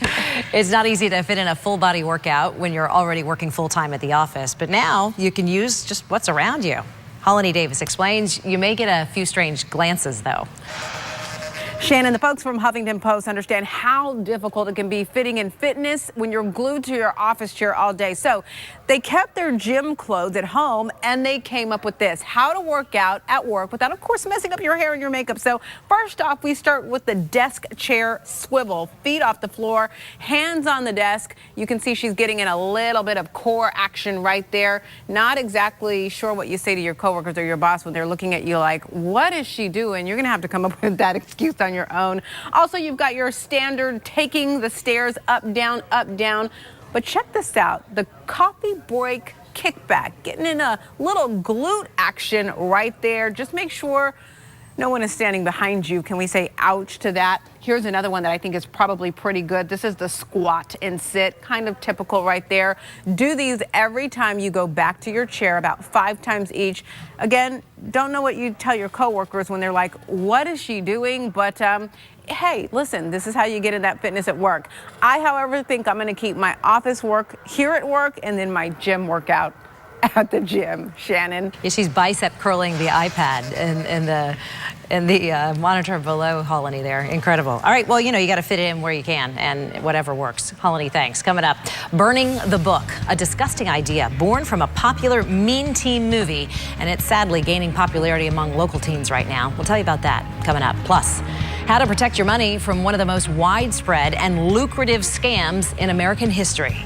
It's not easy to fit in a full-body workout when you're already working full-time at the office, but now you can use just what's around you. Holly Davis explains you may get a few strange glances, though. Shannon, the folks from Huffington Post understand how difficult it can be fitting in fitness when you're glued to your office chair all day. So they kept their gym clothes at home and they came up with this: how to work out at work without, of course, messing up your hair and your makeup. So first off, we start with the desk chair swivel. Feet off the floor, hands on the desk. You can see she's getting in a little bit of core action right there. Not exactly sure what you say to your coworkers or your boss when they're looking at you like, what is she doing? You're going to have to come up with that excuse on your own. Also, you've got your standard taking the stairs up, down, but check this out, the coffee break kickback, getting in a little glute action right there. Just make sure no one is standing behind you. Can we say ouch to that? Here's another one that I think is probably pretty good. This is the squat and sit, kind of typical right there. Do these every time you go back to your chair, about 5 times each. Again, don't know what you tell your coworkers when they're like, what is she doing? But hey, listen, this is how you get in that fitness at work. I, however, think I'm gonna keep my office work here at work and then my gym workout at the gym. Shannon? Yeah, she's bicep curling the iPad and the monitor below Holly there. Incredible. All right, well, you know, you got to fit it in where you can and whatever works. Holly, thanks. Coming up, Burning the Book, a disgusting idea born from a popular Mean Teen movie, and it's sadly gaining popularity among local teens right now. We'll tell you about that coming up. Plus, how to protect your money from one of the most widespread and lucrative scams in American history.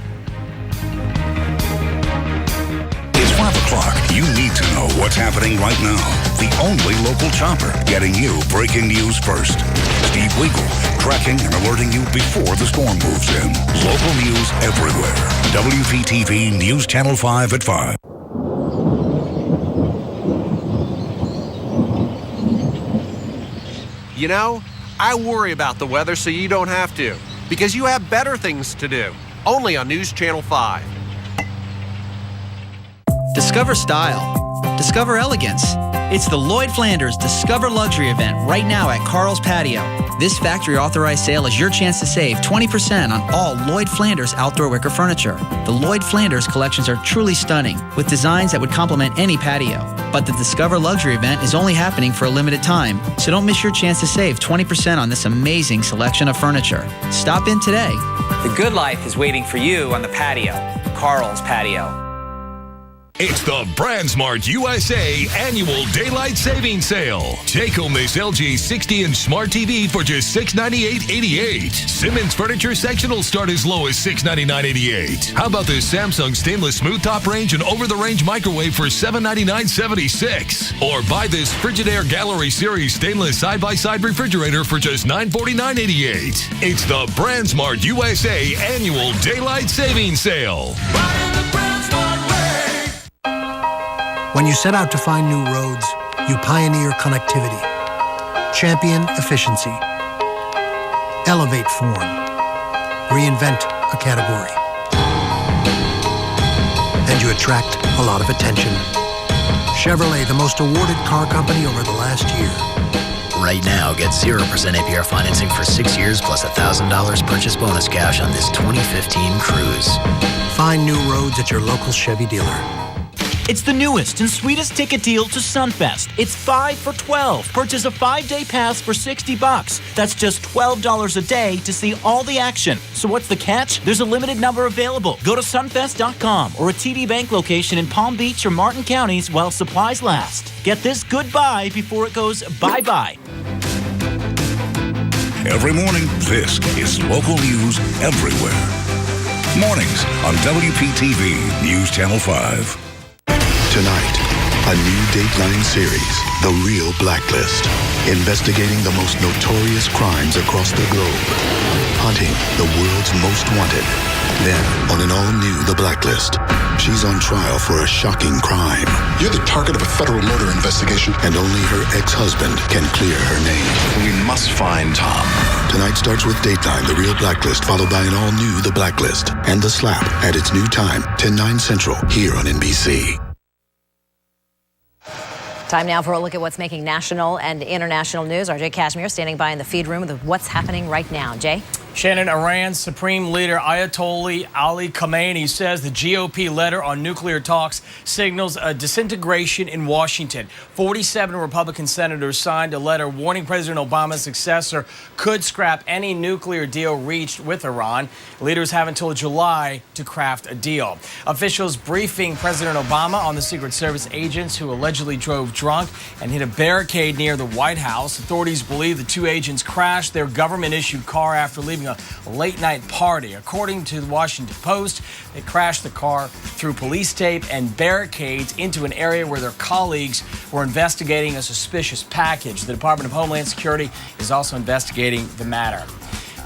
5 o'clock, you need to know what's happening right now. The only local chopper getting you breaking news first. Steve Wiegel, tracking and alerting you before the storm moves in. Local news everywhere. WPTV News Channel 5 at 5. You know, I worry about the weather so you don't have to, because you have better things to do. Only on News Channel 5. Discover style. Discover elegance. It's the Lloyd Flanders Discover Luxury event right now at Carl's Patio. This factory authorized sale is your chance to save 20% on all Lloyd Flanders outdoor wicker furniture. The Lloyd Flanders collections are truly stunning, with designs that would complement any patio. But the Discover Luxury event is only happening for a limited time, so don't miss your chance to save 20% on this amazing selection of furniture. Stop in today. The good life is waiting for you on the patio. Carl's Patio. It's the BrandsMart USA Annual Daylight Savings Sale. Take home this LG 60-inch smart TV for just $698.88. Simmons Furniture section will start as low as $699.88. How about this Samsung stainless smooth top range and over-the-range microwave for $799.76? Or buy this Frigidaire Gallery Series stainless side-by-side refrigerator for just $949.88. It's the BrandsMart USA Annual Daylight Savings Sale. When you set out to find new roads, you pioneer connectivity, champion efficiency, elevate form, reinvent a category, and you attract a lot of attention. Chevrolet, the most awarded car company over the last year. Right now, get 0% APR financing for 6 years plus $1,000 purchase bonus cash on this 2015 Cruze. Find new roads at your local Chevy dealer. It's the newest and sweetest ticket deal to Sunfest. It's 5 for 12. Purchase a 5-day pass for $60. That's just $12 a day to see all the action. So what's the catch? There's a limited number available. Go to sunfest.com or a TD Bank location in Palm Beach or Martin counties while supplies last. Get this goodbye before it goes bye-bye. Every morning, this is local news everywhere. Mornings on WPTV News Channel 5. Tonight, a new Dateline series, The Real Blacklist, investigating the most notorious crimes across the globe, hunting the world's most wanted. Then, on an all-new The Blacklist, she's on trial for a shocking crime. You're the target of a federal murder investigation. And only her ex-husband can clear her name. We must find Tom. Tonight starts with Dateline, The Real Blacklist, followed by an all-new The Blacklist, and The Slap at its new time, 10/9 Central, here on NBC. Time now for a look at what's making national and international news. Our Jay Kashmir standing by in the feed room with what's happening right now. Jay? Shannon, Iran's Supreme Leader Ayatollah Ali Khamenei says the GOP letter on nuclear talks signals a disintegration in Washington. 47 Republican senators signed a letter warning President Obama's successor could scrap any nuclear deal reached with Iran. Leaders have until July to craft a deal. Officials briefing President Obama on the Secret Service agents who allegedly drove drunk and hit a barricade near the White House. Authorities believe the two agents crashed their government-issued car after leaving a late-night party. According to the Washington Post, they crashed the car through police tape and barricades into an area where their colleagues were investigating a suspicious package. The Department of Homeland Security is also investigating the matter.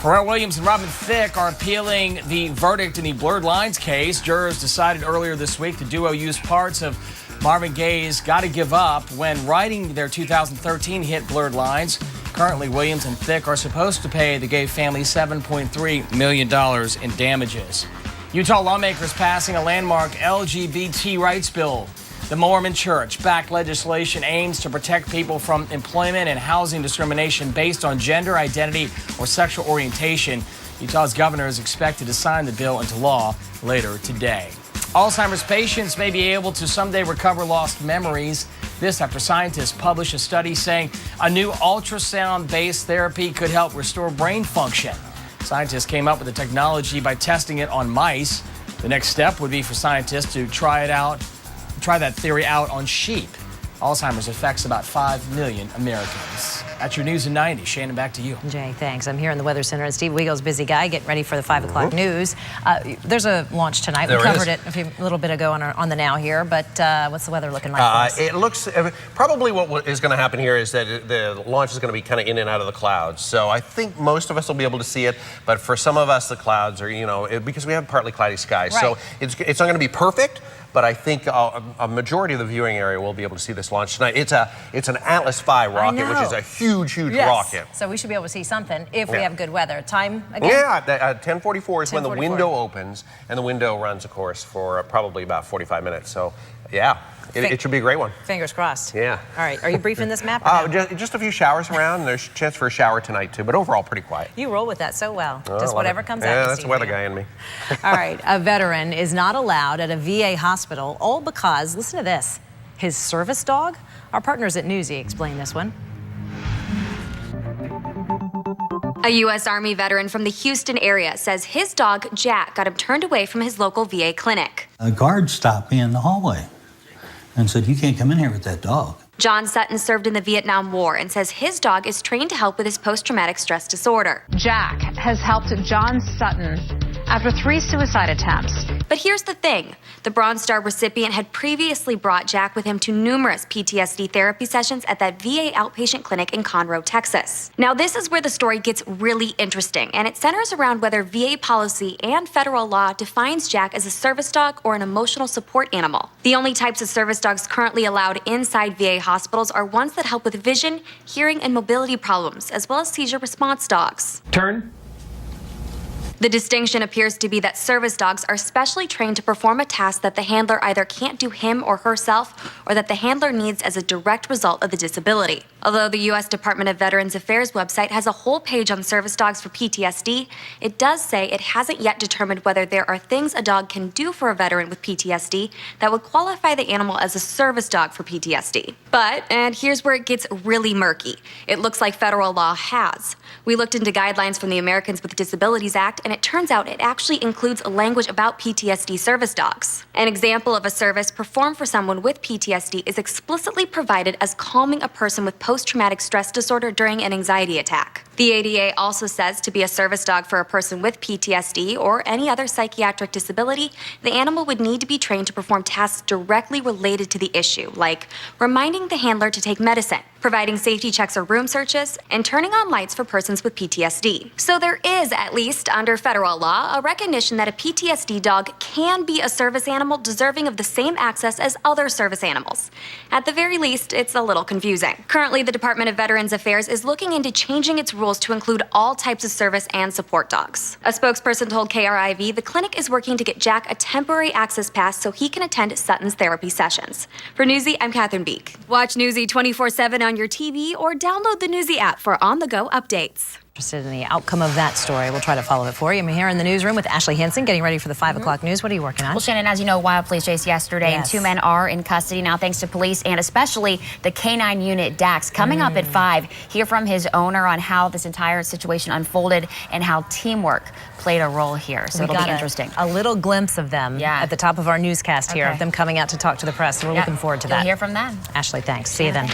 Pharrell Williams and Robin Thicke are appealing the verdict in the Blurred Lines case. Jurors decided earlier this week the duo used parts of Marvin Gaye's Gotta Give Up when writing their 2013 hit Blurred Lines. Currently, Williams and Thicke are supposed to pay the Gaye family $7.3 million in damages. Utah lawmakers passing a landmark LGBT rights bill. The Mormon Church-backed legislation aims to protect people from employment and housing discrimination based on gender identity or sexual orientation. Utah's governor is expected to sign the bill into law later today. Alzheimer's patients may be able to someday recover lost memories. This after scientists published a study saying a new ultrasound-based therapy could help restore brain function. Scientists came up with the technology by testing it on mice. The next step would be for scientists to try that theory out on sheep. Alzheimer's affects about 5 million Americans. That's your news in 90. Shannon, back to you. Jay, thanks. I'm here in the Weather Center, and Steve Weagle's busy guy getting ready for the 5 o'clock news. There's a launch tonight. We covered it a little bit ago on the Now here, but what's the weather looking like? It looks, probably what is going to happen here is that the launch is going to be kind of in and out of the clouds. So I think most of us will be able to see it, but for some of us, the clouds are, because we have partly cloudy skies. Right. So it's not going to be perfect, but I think a majority of the viewing area will be able to see this launch tonight. It's an Atlas V rocket, which is a huge rocket. So we should be able to see something if we have good weather. Time again? Yeah, 10:44 is when the window opens, and the window runs, of course, for probably about 45 minutes. So, yeah. It should be a great one. Fingers crossed. Yeah. All right. Are you briefing this map? Just a few showers around, and there's a chance for a shower tonight, too. But overall, pretty quiet. You roll with that so well. Just whatever comes out. Yeah, that's the weather guy in me. All right. A veteran is not allowed at a VA hospital, all because, listen to this, his service dog? Our partners at Newsy explain this one. A U.S. Army veteran from the Houston area says his dog, Jack, got him turned away from his local VA clinic. A guard stopped me in the hallway and said, "You can't come in here with that dog." John Sutton served in the Vietnam War and says his dog is trained to help with his post-traumatic stress disorder. Jack has helped John Sutton after 3 suicide attempts. But here's the thing. The Bronze Star recipient had previously brought Jack with him to numerous PTSD therapy sessions at that VA outpatient clinic in Conroe, Texas. Now, this is where the story gets really interesting, and it centers around whether VA policy and federal law defines Jack as a service dog or an emotional support animal. The only types of service dogs currently allowed inside VA hospitals are ones that help with vision, hearing, and mobility problems, as well as seizure response dogs. Turn. The distinction appears to be that service dogs are specially trained to perform a task that the handler either can't do him or herself, or that the handler needs as a direct result of the disability. Although the U.S. Department of Veterans Affairs website has a whole page on service dogs for PTSD, it does say it hasn't yet determined whether there are things a dog can do for a veteran with PTSD that would qualify the animal as a service dog for PTSD. But, and here's where it gets really murky, it looks like federal law has. We looked into guidelines from the Americans with Disabilities Act, and it turns out it actually includes language about PTSD service dogs. An example of a service performed for someone with PTSD is explicitly provided as calming a person with post-traumatic stress disorder during an anxiety attack. The ADA also says to be a service dog for a person with PTSD or any other psychiatric disability, the animal would need to be trained to perform tasks directly related to the issue, like reminding the handler to take medicine, providing safety checks or room searches, and turning on lights for persons with PTSD. So there is, at least under federal law, a recognition that a PTSD dog can be a service animal deserving of the same access as other service animals. At the very least, it's a little confusing. Currently, the Department of Veterans Affairs is looking into changing its rules to include all types of service and support dogs. A spokesperson told KRIV the clinic is working to get Jack a temporary access pass so he can attend Sutton's therapy sessions. For Newsy, I'm Catherine Beek. Watch Newsy 24/7 on your TV or download the Newsy app for on-the-go updates. Interested in the outcome of that story. We'll try to follow it for you. I'm here in the newsroom with Ashley Henson, getting ready for the 5 o'clock news. What are you working on? Well, Shannon, as you know, wild police chase yesterday, and 2 men are in custody now thanks to police and especially the K-9 unit Dax. Coming up at 5, hear from his owner on how this entire situation unfolded and how teamwork played a role here. So it'll be interesting. A little glimpse of them at the top of our newscast here, of them coming out to talk to the press. So we're looking forward to that. You'll hear from them. Ashley, thanks. See you then.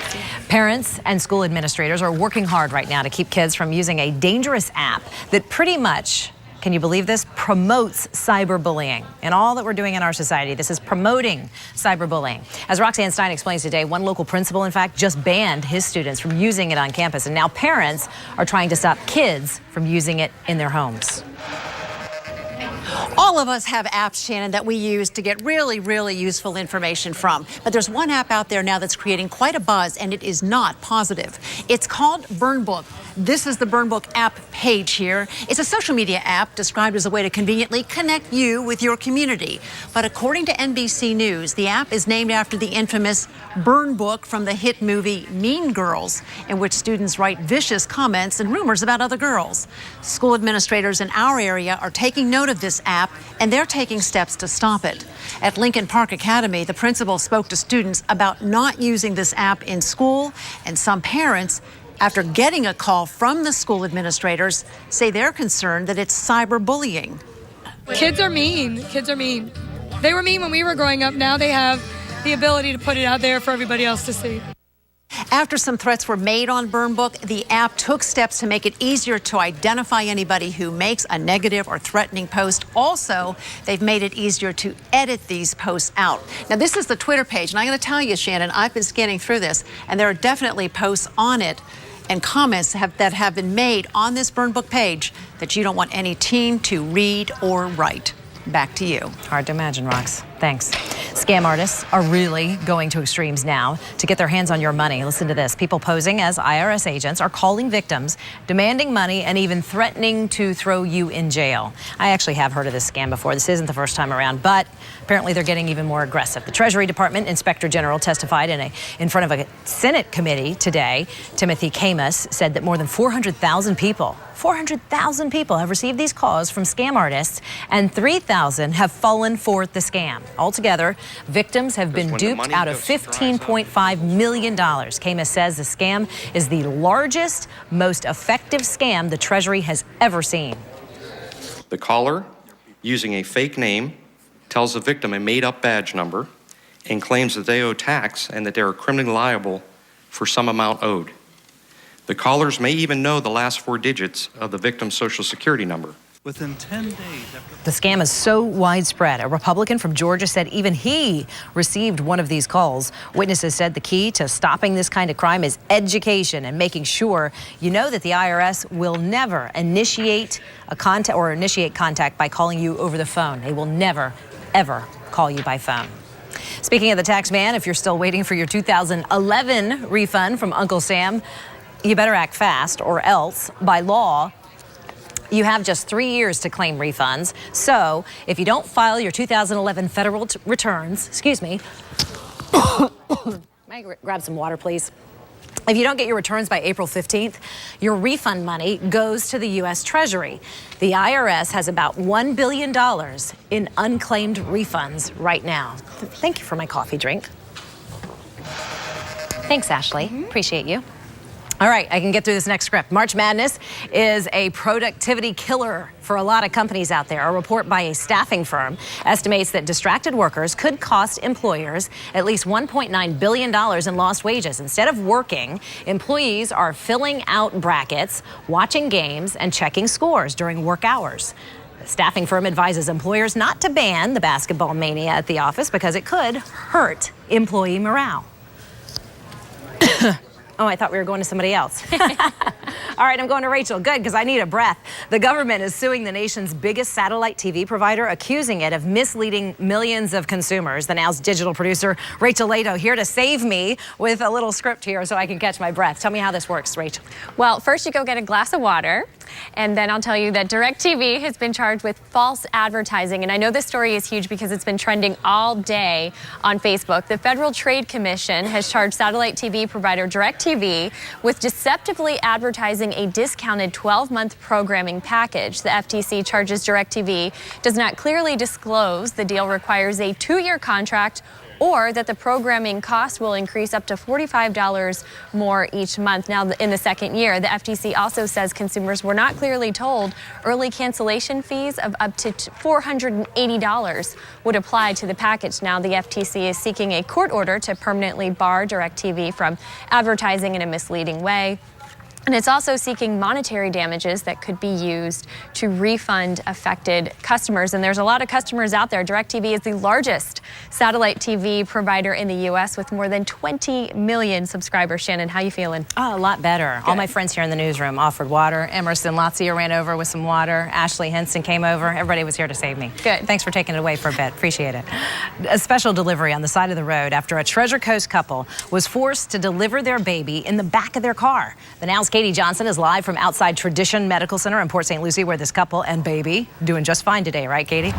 Parents and school administrators are working hard right now to keep kids from using a dangerous app that pretty much, can you believe this, promotes cyberbullying. And all that we're doing in our society, this is promoting cyberbullying. As Roxanne Stein explains today, one local principal, in fact, just banned his students from using it on campus. And now parents are trying to stop kids from using it in their homes. All of us have apps, Shannon, that we use to get really, really useful information from. But there's one app out there now that's creating quite a buzz, and it is not positive. It's called Burnbook. This is the Burnbook app page here. It's a social media app described as a way to conveniently connect you with your community. But according to NBC News, the app is named after the infamous Burnbook from the hit movie Mean Girls, in which students write vicious comments and rumors about other girls. School administrators in our area are taking note of this app, and they're taking steps to stop it. At Lincoln Park Academy, the principal spoke to students about not using this app in school, and some parents, after getting a call from the school administrators, say they're concerned that it's cyberbullying. Kids are mean. Kids are mean. They were mean when we were growing up. Now they have the ability to put it out there for everybody else to see. After some threats were made on BurnBook, the app took steps to make it easier to identify anybody who makes a negative or threatening post. Also, they've made it easier to edit these posts out. Now, this is the Twitter page, and I'm going to tell you, Shannon, I've been scanning through this, and there are definitely posts on it and comments that have been made on this BurnBook page that you don't want any teen to read or write. Back to you. Hard to imagine, Rox. Thanks. Scam artists are really going to extremes now to get their hands on your money. Listen to this. People posing as IRS agents are calling victims, demanding money, and even threatening to throw you in jail. I actually have heard of this scam before. This isn't the first time around, but apparently they're getting even more aggressive. The Treasury Department Inspector General testified in front of a Senate committee today. Timothy Camus said that more than 400,000 people have received these calls from scam artists, and 3,000 have fallen for the scam. Altogether, victims have been duped out of $15.5 million. Camus says the scam is the largest, most effective scam the Treasury has ever seen. The caller, using a fake name, tells the victim a made-up badge number and claims that they owe tax and that they are criminally liable for some amount owed. The callers may even know the last 4 digits of the victim's Social Security number. Within 10 days after... The scam is so widespread. A Republican from Georgia said even he received one of these calls. Witnesses said the key to stopping this kind of crime is education and making sure you know that the IRS will never initiate contact by calling you over the phone. They will never, ever call you by phone. Speaking of the tax man, if you're still waiting for your 2011 refund from Uncle Sam, you better act fast, or else, by law, you have just 3 years to claim refunds. So if you don't file your 2011 federal returns, excuse me, may I grab some water, please? If you don't get your returns by April 15th, your refund money goes to the U.S. Treasury. The IRS has about $1 billion in unclaimed refunds right now. Thank you for my coffee drink. Thanks, Ashley. Appreciate you. All right, I can get through this next script. March Madness is a productivity killer for a lot of companies out there. A report by a staffing firm estimates that distracted workers could cost employers at least $1.9 billion in lost wages. Instead of working, employees are filling out brackets, watching games, and checking scores during work hours. The staffing firm advises employers not to ban the basketball mania at the office because it could hurt employee morale. Oh, I thought we were going to somebody else. All right, I'm going to Rachel. Good, because I need a breath. The government is suing the nation's biggest satellite TV provider, accusing it of misleading millions of consumers. The Now's digital producer, Rachel Lado, here to save me with a little script here so I can catch my breath. Tell me how this works, Rachel. Well, first you go get a glass of water, and then I'll tell you that DirecTV has been charged with false advertising. And I know this story is huge because it's been trending all day on Facebook. The Federal Trade Commission has charged satellite TV provider DirecTV with deceptively advertising a discounted 12-month programming package. The FTC charges DirecTV does not clearly disclose the deal requires a 2-year contract or that the programming cost will increase up to $45 more each month. Now, in the second year, the FTC also says consumers were not clearly told early cancellation fees of up to $480 would apply to the package. Now, the FTC is seeking a court order to permanently bar DirecTV from advertising in a misleading way. And it's also seeking monetary damages that could be used to refund affected customers. And there's a lot of customers out there. DirecTV is the largest satellite TV provider in the U.S. with more than 20 million subscribers. Shannon, how you feeling? Oh, a lot better. Good. All my friends here in the newsroom offered water. Emerson Lazio ran over with some water. Ashley Henson came over. Everybody was here to save me. Good. Thanks for taking it away for a bit. Appreciate it. A special delivery on the side of the road after a Treasure Coast couple was forced to deliver their baby in the back of their car. The Now's Katie Johnson is live from outside Tradition Medical Center in Port St. Lucie, where this couple and baby doing just fine today, right, Katie?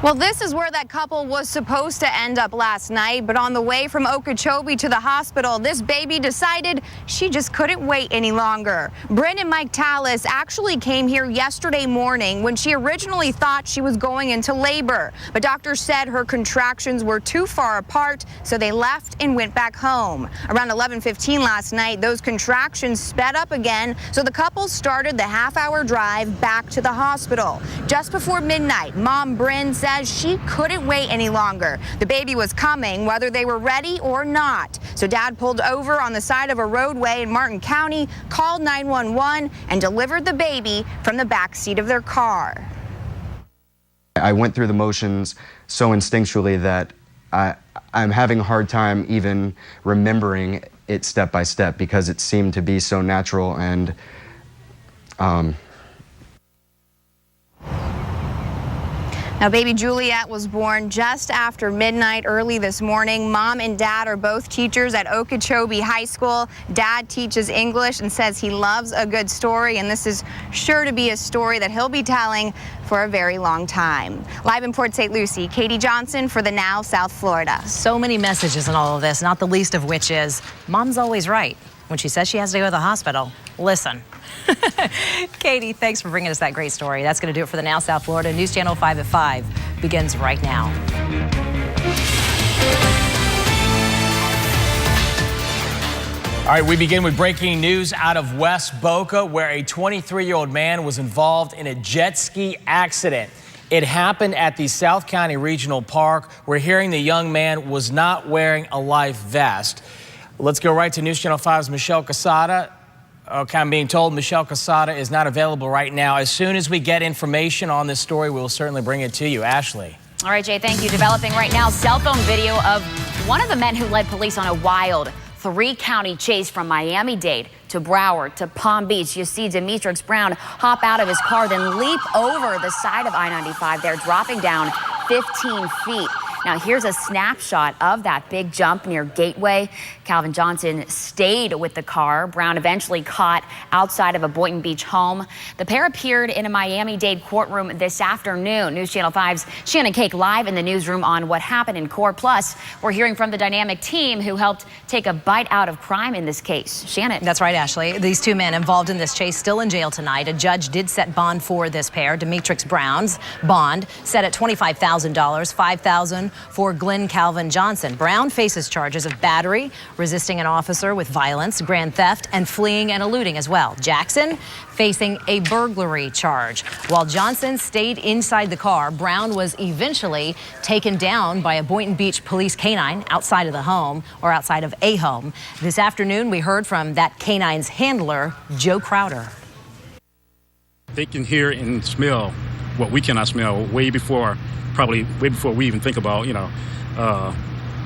Well, this is where that couple was supposed to end up last night, but on the way from Okeechobee to the hospital, this baby decided she just couldn't wait any longer. Bryn and Mike Tallis actually came here yesterday morning when she originally thought she was going into labor, but doctors said her contractions were too far apart, so they left and went back home. Around 11:15 last night, those contractions sped up again, so the couple started the half-hour drive back to the hospital. Just before midnight, Mom Bryn said says she couldn't wait any longer. The baby was coming, whether they were ready or not. So Dad pulled over on the side of a roadway in Martin County, called 911, and delivered the baby from the back seat of their car. I went through the motions so instinctually that I'm having a hard time even remembering it step by step because it seemed to be so natural and Now, baby Juliet was born just after midnight early this morning. Mom and Dad are both teachers at Okeechobee High School. Dad teaches English and says he loves a good story, and this is sure to be a story that he'll be telling for a very long time. Live in Port St. Lucie, Katie Johnson for the Now South Florida. So many messages in all of this, not the least of which is, Mom's always right. When she says she has to go to the hospital, listen. Katie, thanks for bringing us that great story. That's going to do it for the Now South Florida. News Channel 5 at 5 begins right now. All right, we begin with breaking news out of West Boca, where a 23-year-old man was involved in a jet ski accident. It happened at the South County Regional Park. We're hearing the young man was not wearing a life vest. Let's go right to News Channel 5's Michelle Casada. Okay, I'm being told Michelle Casada is not available right now. As soon as we get information on this story, we'll certainly bring it to you. Ashley. All right, Jay, thank you. Developing right now, cell phone video of one of the men who led police on a wild three-county chase from Miami-Dade to Broward to Palm Beach. You see Demetrix Brown hop out of his car, then leap over the side of I-95 there, dropping down 15 feet. Now, here's a snapshot of that big jump near Gateway. Calvin Johnson stayed with the car. Brown eventually caught outside of a Boynton Beach home. The pair appeared in a Miami-Dade courtroom this afternoon. News Channel 5's Shannon Cake live in the newsroom on what happened in court. Plus, we're hearing from the dynamic team who helped take a bite out of crime in this case. Shannon. That's right, Ashley. These two men involved in this chase still in jail tonight. A judge did set bond for this pair. Demetrix Brown's bond set at $25,000, $5,000 for Glenn Calvin Johnson. Brown faces charges of battery, resisting an officer with violence, grand theft, and fleeing and eluding as well. Jackson facing a burglary charge. While Johnson stayed inside the car, Brown was eventually taken down by a Boynton Beach police canine outside of the home, or outside of a home. This afternoon, we heard from that canine's handler, Joe Crowder. They can hear and smell what we cannot smell probably way before we even think about,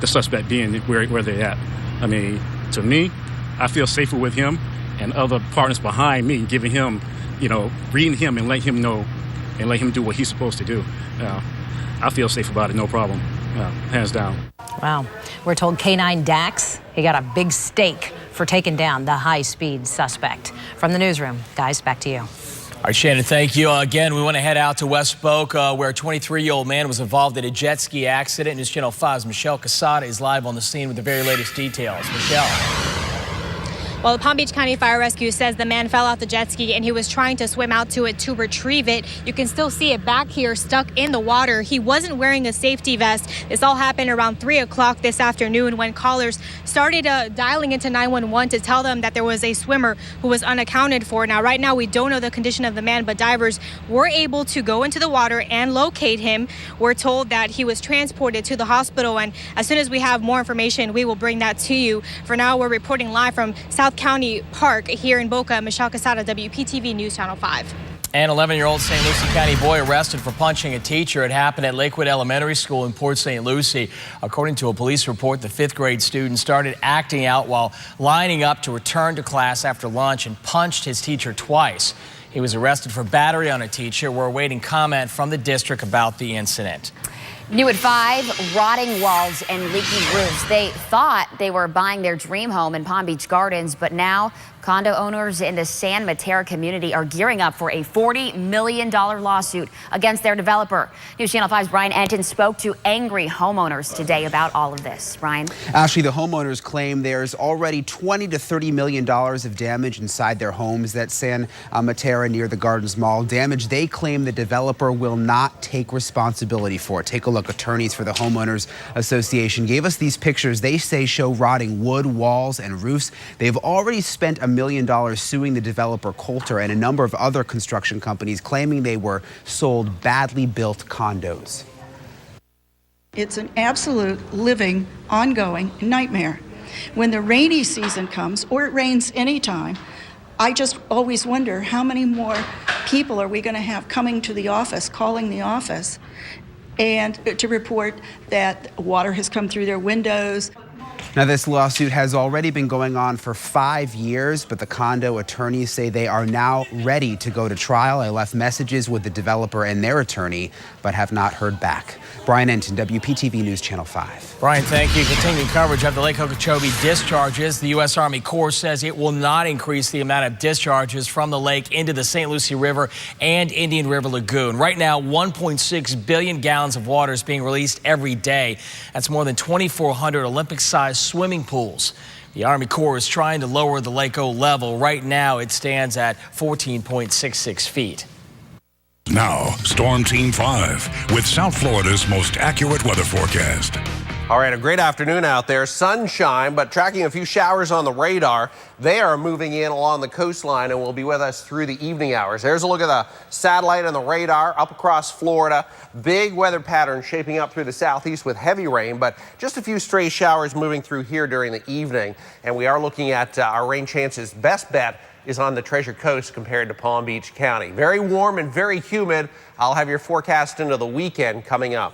the suspect being where they're at. I mean, to me, I feel safer with him and other partners behind me, giving him, reading him and let him know and let him do what he's supposed to do. I feel safe about it, no problem, hands down. Wow. We're told Canine Dax, he got a big stake for taking down the high-speed suspect. From the newsroom, guys, back to you. All right, Shannon, thank you. Again, we want to head out to West Boca, where a 23-year-old man was involved in a jet ski accident. News Channel 5's Michelle Casada is live on the scene with the very latest details. Michelle. Well, the Palm Beach County Fire Rescue says the man fell off the jet ski and he was trying to swim out to it to retrieve it. You can still see it back here stuck in the water. He wasn't wearing a safety vest. This all happened around 3 o'clock this afternoon when callers started dialing into 911 to tell them that there was a swimmer who was unaccounted for. Now, right now, we don't know the condition of the man, but divers were able to go into the water and locate him. We're told that he was transported to the hospital, and as soon as we have more information, we will bring that to you. For now, we're reporting live from South County Park here in Boca. Michelle Casada, WPTV News Channel 5. An 11-year-old St. Lucie County boy arrested for punching a teacher. It happened at Lakewood Elementary School in Port St. Lucie. According to a police report, the 5th grade student started acting out while lining up to return to class after lunch and punched his teacher twice. He was arrested for battery on a teacher. We're awaiting comment from the district about the incident. New at 5, rotting walls and leaky roofs. They thought they were buying their dream home in Palm Beach Gardens, but now condo owners in the San Mateo community are gearing up for a $40 million lawsuit against their developer. News Channel 5's Brian Enton spoke to angry homeowners today about all of this. Brian? Ashley, the homeowners claim there's already $20 to $30 million of damage inside their homes at San Mateo near the Gardens Mall. Damage they claim the developer will not take responsibility for. Take a look. Attorneys for the Homeowners Association gave us these pictures they say show rotting wood, walls, and roofs. They've already spent $1 million suing the developer Coulter and a number of other construction companies, claiming they were sold badly built condos. It's an absolute living, ongoing nightmare. When the rainy season comes, or it rains anytime, I just always wonder how many more people are we going to have coming to the office, calling the office, and to report that water has come through their windows. Now, this lawsuit has already been going on for 5 years, but the condo attorneys say they are now ready to go to trial. I left messages with the developer and their attorney, but have not heard back. Brian Enton, WPTV News Channel 5. Brian, thank you. Continuing coverage of the Lake Okeechobee discharges. The U.S. Army Corps says it will not increase the amount of discharges from the lake into the St. Lucie River and Indian River Lagoon. Right now, 1.6 billion gallons of water is being released every day. That's more than 2,400 Olympic-sized swimming pools. The Army Corps is trying to lower the Lake O level. Right now, it stands at 14.66 feet. Now, Storm Team 5 with South Florida's most accurate weather forecast. All right, a great afternoon out there. Sunshine, but tracking a few showers on the radar. They are moving in along the coastline and will be with us through the evening hours. There's a look at the satellite and the radar up across Florida. Big weather pattern shaping up through the southeast with heavy rain, but just a few stray showers moving through here during the evening. And we are looking at our rain chances. Best bet is on the Treasure Coast compared to Palm Beach County. Very warm and very humid. I'll have your forecast into the weekend coming up.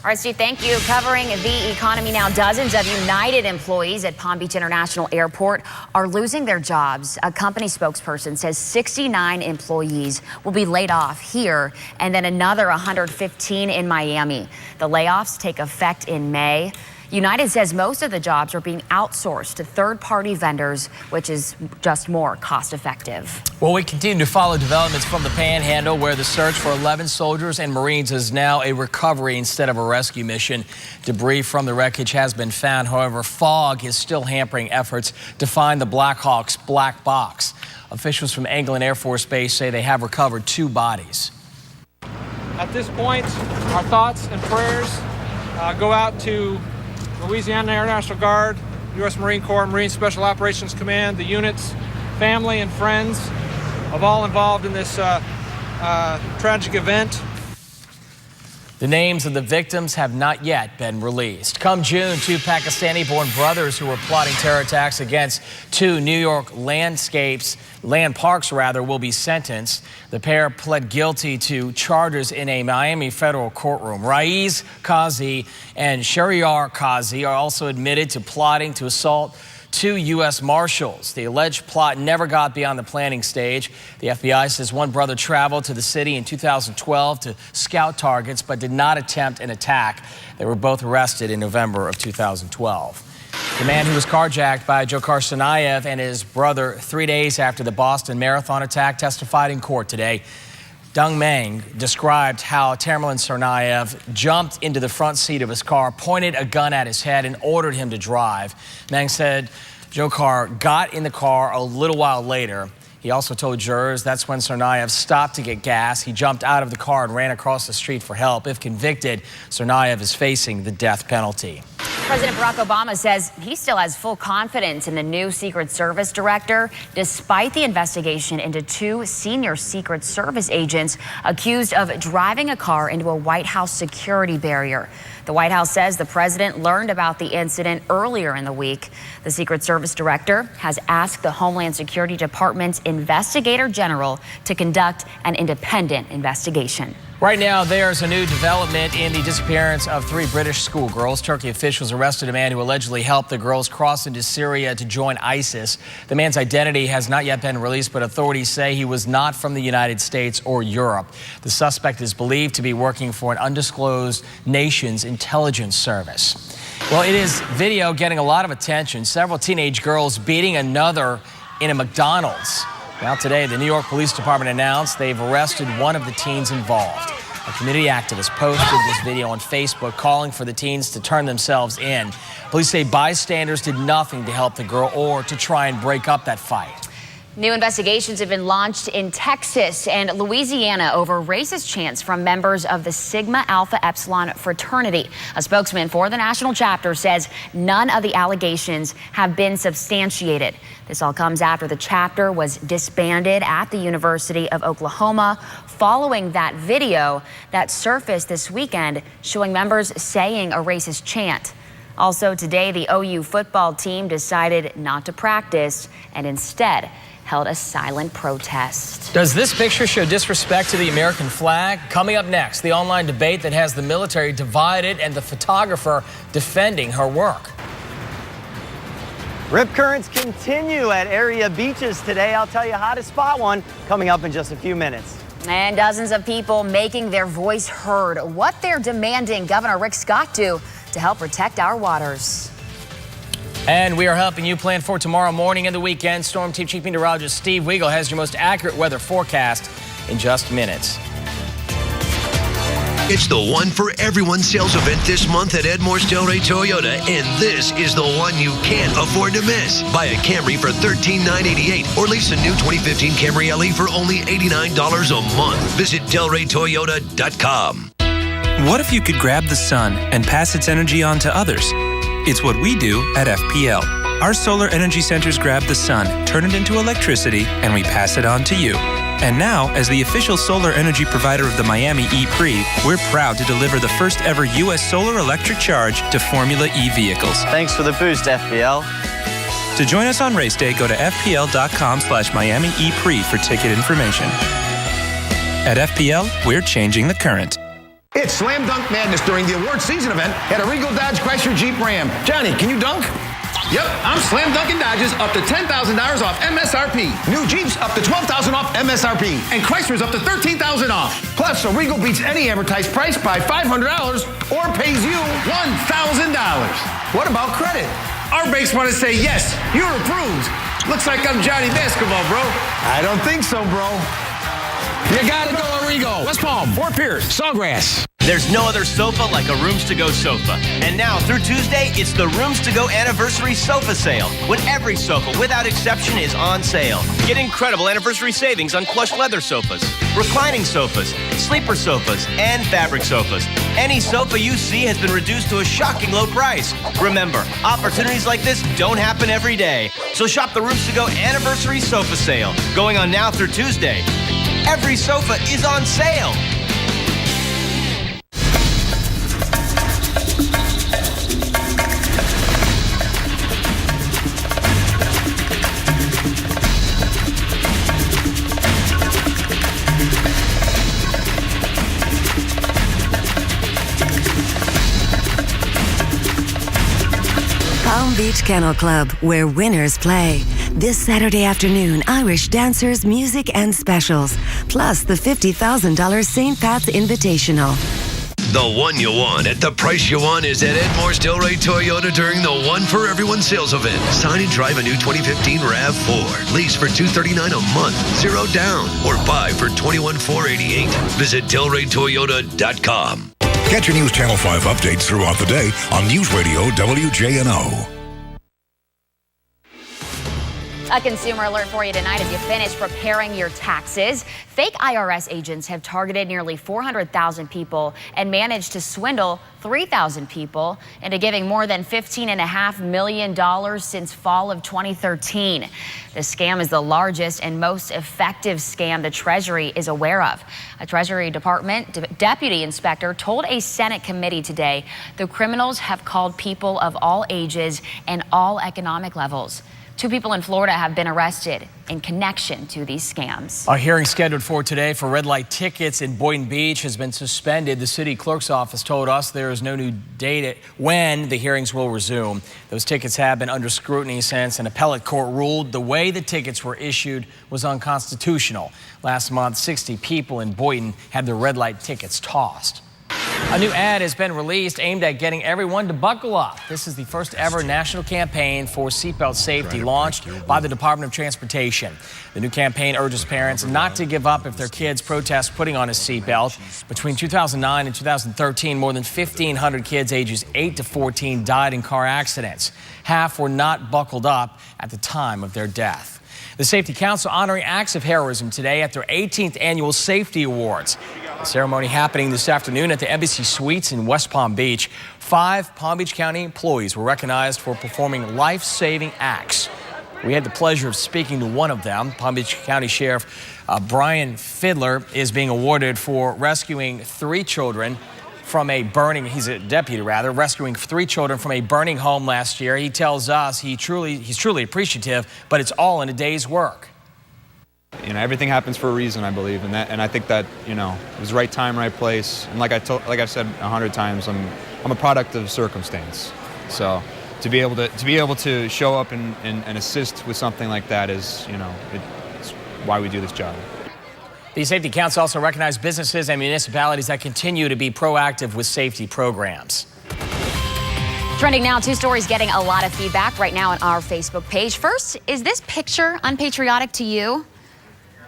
All right, Steve, thank you. Covering the economy now, dozens of United employees at Palm Beach International Airport are losing their jobs. A company spokesperson says 69 employees will be laid off here and then another 115 in Miami. The layoffs take effect in May. United says most of the jobs are being outsourced to third-party vendors, which is just more cost-effective. Well, we continue to follow developments from the Panhandle, where the search for 11 soldiers and Marines is now a recovery instead of a rescue mission. Debris from the wreckage has been found. However, fog is still hampering efforts to find the Blackhawks' black box. Officials from Anglin Air Force Base say they have recovered 2 bodies. At this point, our thoughts and prayers go out to Louisiana Air National Guard, U.S. Marine Corps, Marine Special Operations Command, the units, family and friends of all involved in this tragic event. The names of the victims have not yet been released. Come June, 2 Pakistani-born brothers who were plotting terror attacks against 2 New York land parks will be sentenced. The pair pled guilty to charges in a Miami federal courtroom. Raiz Qazi and Shariar Qazi are also admitted to plotting to assault 2 U.S. Marshals. The alleged plot never got beyond the planning stage. The FBI says one brother traveled to the city in 2012 to scout targets but did not attempt an attack. They were both arrested in November of 2012. The man who was carjacked by Dzhokhar Tsarnaev and his brother 3 days after the Boston Marathon attack testified in court today. Dong Meng described how Tamerlan Tsarnaev jumped into the front seat of his car, pointed a gun at his head, and ordered him to drive. Meng said Dzhokhar got in the car a little while later. He also told jurors that's when Tsarnaev stopped to get gas. He jumped out of the car and ran across the street for help. If convicted, Tsarnaev is facing the death penalty. President Barack Obama says he still has full confidence in the new Secret Service director, despite the investigation into 2 senior Secret Service agents accused of driving a car into a White House security barrier. The White House says the president learned about the incident earlier in the week. The Secret Service director has asked the Homeland Security Department's investigator general to conduct an independent investigation. Right now, there's a new development in the disappearance of 3 British schoolgirls. Turkey officials arrested a man who allegedly helped the girls cross into Syria to join ISIS. The man's identity has not yet been released, but authorities say he was not from the United States or Europe. The suspect is believed to be working for an undisclosed nation's intelligence service. Well, it is video getting a lot of attention. Several teenage girls beating another in a McDonald's. Now today, the New York Police Department announced they've arrested one of the teens involved. A community activist posted this video on Facebook calling for the teens to turn themselves in. Police say bystanders did nothing to help the girl or to try and break up that fight. New investigations have been launched in Texas and Louisiana over racist chants from members of the Sigma Alpha Epsilon fraternity. A spokesman for the national chapter says none of the allegations have been substantiated. This all comes after the chapter was disbanded at the University of Oklahoma following that video that surfaced this weekend showing members saying a racist chant. Also today, the OU football team decided not to practice and instead held a silent protest. Does this picture show disrespect to the American flag? Coming up next, the online debate that has the military divided and the photographer defending her work. Rip currents continue at area beaches today. I'll tell you how to spot one coming up in just a few minutes. And dozens of people making their voice heard. What they're demanding Governor Rick Scott do to help protect our waters. And we are helping you plan for tomorrow morning and the weekend. Storm Team Chief Meteorologist Steve Weagle has your most accurate weather forecast in just minutes. It's the One for Everyone sales event this month at Edmore's Delray Toyota, and this is the one you can't afford to miss. Buy a Camry for $13,988 or lease a new 2015 Camry LE for only $89 a month. Visit DelrayToyota.com. What if you could grab the sun and pass its energy on to others? It's what we do at FPL. Our solar energy centers grab the sun, turn it into electricity, and we pass it on to you. And now, as the official solar energy provider of the Miami E-Prix, we're proud to deliver the first ever U.S. solar electric charge to Formula E vehicles. Thanks for the boost, FPL. To join us on race day, go to fpl.com/Miami E-Prix for ticket information. At FPL, we're changing the current. It's Slam Dunk Madness during the award season event at a Regal Dodge Chrysler Jeep Ram. Johnny, can you dunk? Yep, I'm slam dunking Dodges up to $10,000 off MSRP. New Jeeps up to $12,000 off MSRP. And Chrysler's up to $13,000 off. Plus, so Regal beats any advertised price by $500 or pays you $1,000. What about credit? Our banks want to say, yes, you're approved. Looks like I'm Johnny Basketball, bro. I don't think so, bro. You gotta go to Regal. West Palm, Fort Pierce, Sawgrass. There's no other sofa like a Rooms To Go sofa. And now through Tuesday, it's the Rooms To Go Anniversary Sofa Sale, when every sofa, without exception, is on sale. Get incredible anniversary savings on plush leather sofas, reclining sofas, sleeper sofas, and fabric sofas. Any sofa you see has been reduced to a shocking low price. Remember, opportunities like this don't happen every day. So shop the Rooms To Go Anniversary Sofa Sale, going on now through Tuesday. Every sofa is on sale. Palm Beach Kennel Club, where winners play. This Saturday afternoon, Irish dancers, music, and specials. Plus the $50,000 St. Pat's Invitational. The one you want at the price you want is at Edmore's Delray Toyota during the One for Everyone sales event. Sign and drive a new 2015 RAV4. Lease for $239 a month, 0 down, or buy for $21,488. Visit DelrayToyota.com. Catch your News Channel 5 updates throughout the day on News Radio WJNO. A consumer alert for you tonight as you finish preparing your taxes. Fake IRS agents have targeted nearly 400,000 people and managed to swindle 3,000 people into giving more than $15.5 million since fall of 2013. The scam is the largest and most effective scam the Treasury is aware of. A Treasury Department deputy inspector told a Senate committee today the criminals have called people of all ages and all economic levels. 2 people in Florida have been arrested in connection to these scams. Our hearing scheduled for today for red light tickets in Boynton Beach has been suspended. The city clerk's office told us there is no new date when the hearings will resume. Those tickets have been under scrutiny since an appellate court ruled the way the tickets were issued was unconstitutional. Last month, 60 people in Boynton had their red light tickets tossed. A new ad has been released aimed at getting everyone to buckle up. This is the first ever national campaign for seatbelt safety launched by the Department of Transportation. The new campaign urges parents not to give up if their kids protest putting on a seatbelt. Between 2009 and 2013, more than 1,500 kids ages 8 to 14 died in car accidents. Half were not buckled up at the time of their death. The Safety Council honoring acts of heroism today at their 18th annual Safety Awards. The ceremony happening this afternoon at the Embassy Suites in West Palm Beach. 5 Palm Beach County employees were recognized for performing life-saving acts. We had the pleasure of speaking to one of them, Palm Beach County Sheriff Brian Fiddler is being awarded for rescuing 3 children from a burning, he's a deputy rather, rescuing 3 children from a burning home last year. He tells us he's truly appreciative, but it's all in a day's work. You know, everything happens for a reason, I believe, and I think that, you know, it was the right time, right place. And like I've said 100 times, I'm a product of circumstance. So to be able to show up and assist with something like that is, you know, it's why we do this job. The Safety Council also recognized businesses and municipalities that continue to be proactive with safety programs. Trending now, 2 stories getting a lot of feedback right now on our Facebook page. First, is this picture unpatriotic to you?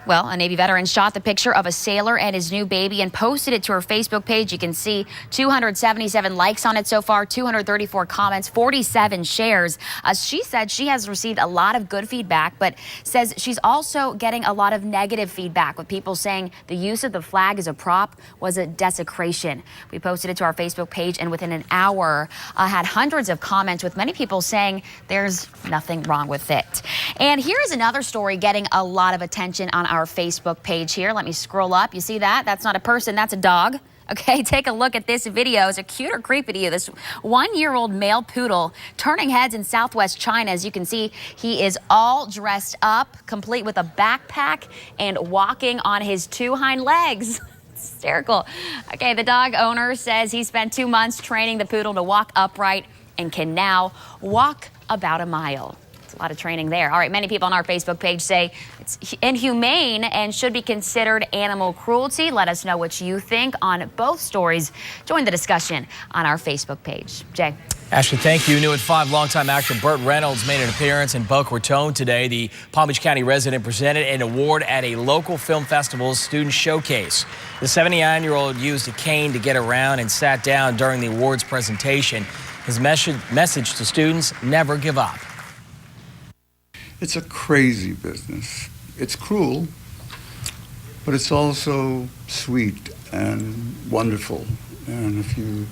Well, a Navy veteran shot the picture of a sailor and his new baby and posted it to her Facebook page. You can see 277 likes on it so far, 234 comments, 47 shares. She said she has received a lot of good feedback, but says she's also getting a lot of negative feedback with people saying the use of the flag as a prop was a desecration. We posted it to our Facebook page and within an hour had hundreds of comments with many people saying there's nothing wrong with it. And here's another story getting a lot of attention on our Facebook page here. Let me scroll up. You see that? That's not a person, that's a dog. Okay, take a look at this video. Is it cute or creepy to you? This 1-year-old male poodle turning heads in southwest China. As you can see, he is all dressed up, complete with a backpack and walking on his 2 hind legs. Hysterical. Okay, the dog owner says he spent 2 months training the poodle to walk upright and can now walk about a mile. A lot of training there. All right, many people on our Facebook page say it's inhumane and should be considered animal cruelty. Let us know what you think on both stories. Join the discussion on our Facebook page. Jay. Ashley, thank you. New at 5, longtime actor Burt Reynolds made an appearance in Boca Raton today. The Palm Beach County resident presented an award at a local film festival's student showcase. The 79-year-old used a cane to get around and sat down during the awards presentation. His message to students, never give up. It's a crazy business. It's cruel, but it's also sweet and wonderful. And if you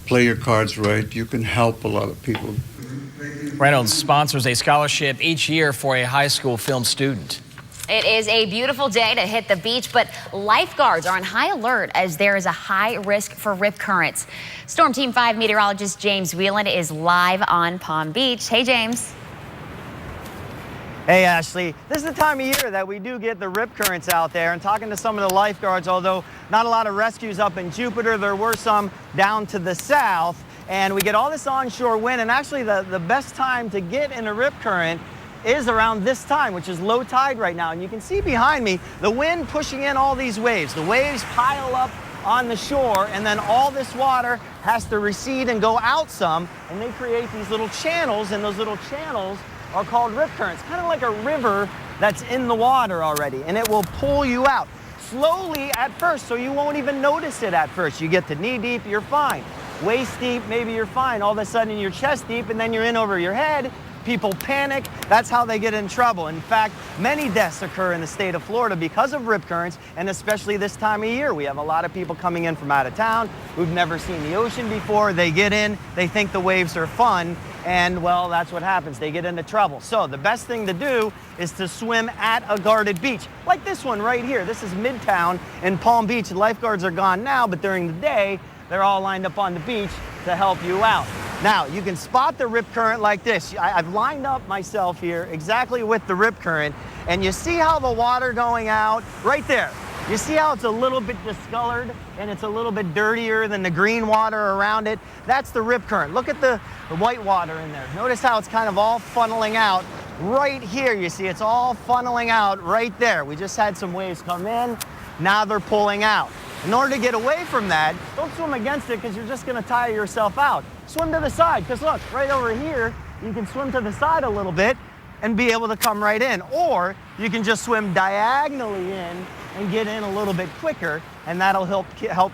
play your cards right, you can help a lot of people. Reynolds sponsors a scholarship each year for a high school film student. It is a beautiful day to hit the beach, but lifeguards are on high alert as there is a high risk for rip currents. Storm Team 5 meteorologist James Whelan is live on Palm Beach. Hey, James. Hey, Ashley. This is the time of year that we do get the rip currents out there, and talking to some of the lifeguards, although not a lot of rescues up in Jupiter, there were some down to the south, and we get all this onshore wind, and actually the best time to get in a rip current is around this time, which is low tide right now. And you can see behind me the wind pushing in all these waves. The waves pile up on the shore, and then all this water has to recede and go out some, and they create these little channels, and those little channels are called rip currents, kind of like a river that's in the water already, and it will pull you out slowly at first, so you won't even notice it at first. You get to knee deep, you're fine. Waist deep, maybe you're fine. All of a sudden you're chest deep, and then you're in over your head. People panic. That's how they get in trouble. In fact, many deaths occur in the state of Florida because of rip currents, and especially this time of year. We have a lot of people coming in from out of town who've never seen the ocean before. They get in, they think the waves are fun, and well, that's what happens. They get into trouble. So the best thing to do is to swim at a guarded beach, like this one right here. This is Midtown in Palm Beach. The lifeguards are gone now, but during the day, they're all lined up on the beach to help you out. Now, you can spot the rip current like this. I've lined up myself here exactly with the rip current, and you see how the water going out right there. You see how it's a little bit discolored and it's a little bit dirtier than the green water around it? That's the rip current. Look at the white water in there. Notice how it's kind of all funneling out. Right here, you see it's all funneling out right there. We just had some waves come in. Now they're pulling out. In order to get away from that, don't swim against it because you're just going to tire yourself out. Swim to the side, because look, right over here, you can swim to the side a little bit and be able to come right in. Or you can just swim diagonally in and get in a little bit quicker, and that'll help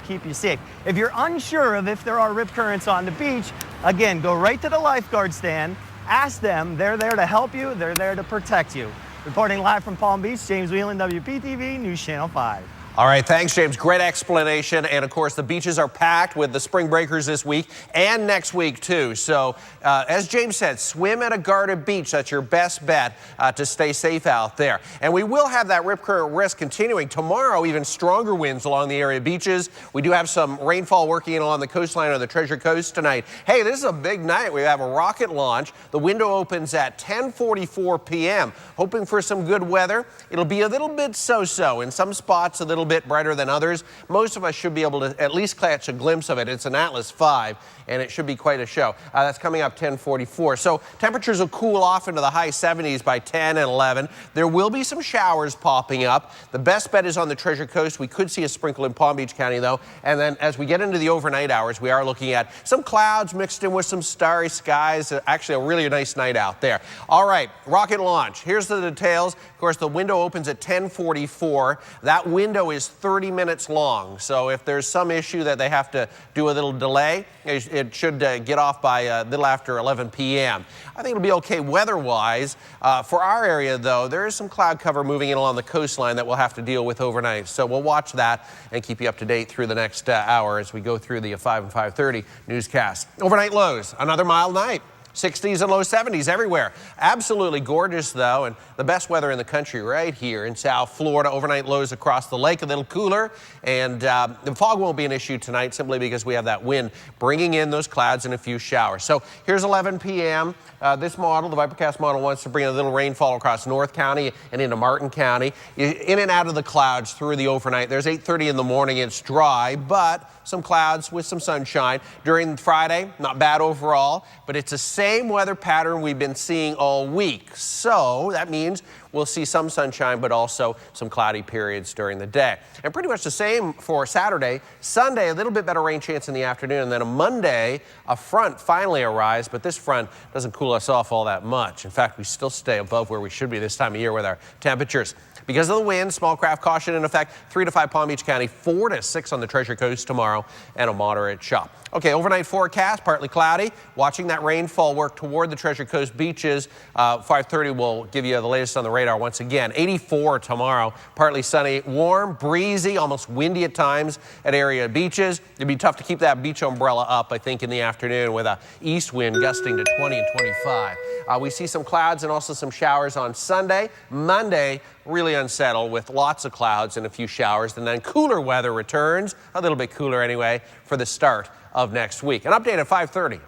keep you safe. If you're unsure of if there are rip currents on the beach, again, go right to the lifeguard stand, ask them. They're there to help you. They're there to protect you. Reporting live from Palm Beach, James Whelan, WPTV News Channel 5. All right, thanks, James. Great explanation. And, of course, the beaches are packed with the spring breakers this week and next week, too. So, as James said, swim at a guarded beach. That's your best bet to stay safe out there. And we will have that rip current risk continuing tomorrow, even stronger winds along the area beaches. We do have some rainfall working along the coastline of the Treasure Coast tonight. Hey, this is a big night. We have a rocket launch. The window opens at 10:44 p.m. Hoping for some good weather. It'll be a little bit so-so. In some spots, a little bit brighter than others. Most of us should be able to at least catch a glimpse of it. It's an Atlas V, and it should be quite a show. That's coming up 10:44. So temperatures will cool off into the high 70s by 10 and 11. There will be some showers popping up. The best bet is on the Treasure Coast. We could see a sprinkle in Palm Beach County, though. And then as we get into the overnight hours, we are looking at some clouds mixed in with some starry skies. Actually, a really nice night out there. All right, rocket launch. Here's the details. Of course, the window opens at 10:44. That window is 30 minutes long. So if there's some issue that they have to do a little delay, it should get off by a little after 11 p.m. I think it'll be okay weather-wise. For our area, though, there is some cloud cover moving in along the coastline that we'll have to deal with overnight. So we'll watch that and keep you up to date through the next hour as we go through the 5 and 5:30 newscast. Overnight lows, another mild night. 60s and low 70s everywhere. Absolutely gorgeous, though, and the best weather in the country right here in South Florida. Overnight lows across the lake, a little cooler, and the fog won't be an issue tonight simply because we have that wind bringing in those clouds and a few showers. So here's 11 p.m. This model, the Vipercast model, wants to bring a little rainfall across North County and into Martin County. In and out of the clouds through the overnight. There's 8:30 in the morning. It's dry, but some clouds with some sunshine. During Friday, not bad overall, but it's the same weather pattern we've been seeing all week. So that means we'll see some sunshine, but also some cloudy periods during the day. And pretty much the same for Saturday. Sunday, a little bit better rain chance in the afternoon. And then on Monday, a front finally arrives, but this front doesn't cool us off all that much. In fact, we still stay above where we should be this time of year with our temperatures. Because of the wind, small craft caution in effect, 3 to 5 Palm Beach County, 4 to 6 on the Treasure Coast tomorrow, and a moderate chop. Okay, overnight forecast, partly cloudy. Watching that rainfall work toward the Treasure Coast beaches. 5:30 will give you the latest on the radar once again. 84 tomorrow, partly sunny, warm, breezy, almost windy at times at area beaches. It'd be tough to keep that beach umbrella up, I think, in the afternoon with a east wind gusting to 20 and 25. We see some clouds and also some showers on Sunday. Monday, really unsettled with lots of clouds and a few showers. And then cooler weather returns, a little bit cooler anyway, for the start of next week. An update at 5:30.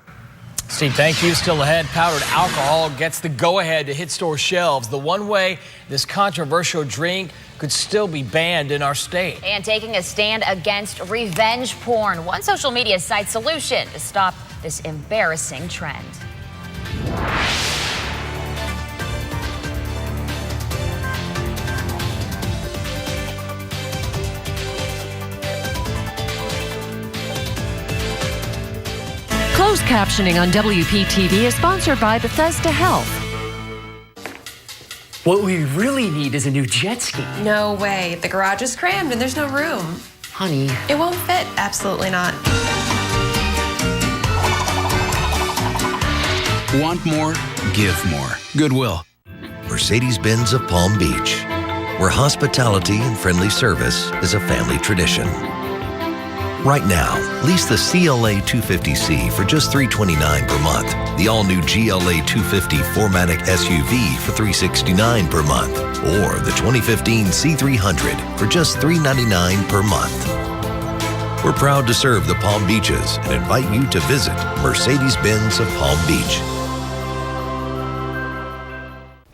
Steve, thank you. Still ahead, powdered alcohol gets the go-ahead to hit store shelves. The one way this controversial drink could still be banned in our state. And taking a stand against revenge porn. One social media site solution to stop this embarrassing trend. Closed captioning on WPTV is sponsored by Bethesda Health. What we really need is a new jet ski. No way. The garage is crammed and there's no room. Honey. It won't fit. Absolutely not. Want more? Give more. Goodwill. Mercedes-Benz of Palm Beach, where hospitality and friendly service is a family tradition. Right now, lease the CLA 250C for just $329 per month, the all-new GLA 250 4MATIC SUV for $369 per month, or the 2015 C300 for just $399 per month. We're proud to serve the Palm Beaches and invite you to visit Mercedes-Benz of Palm Beach.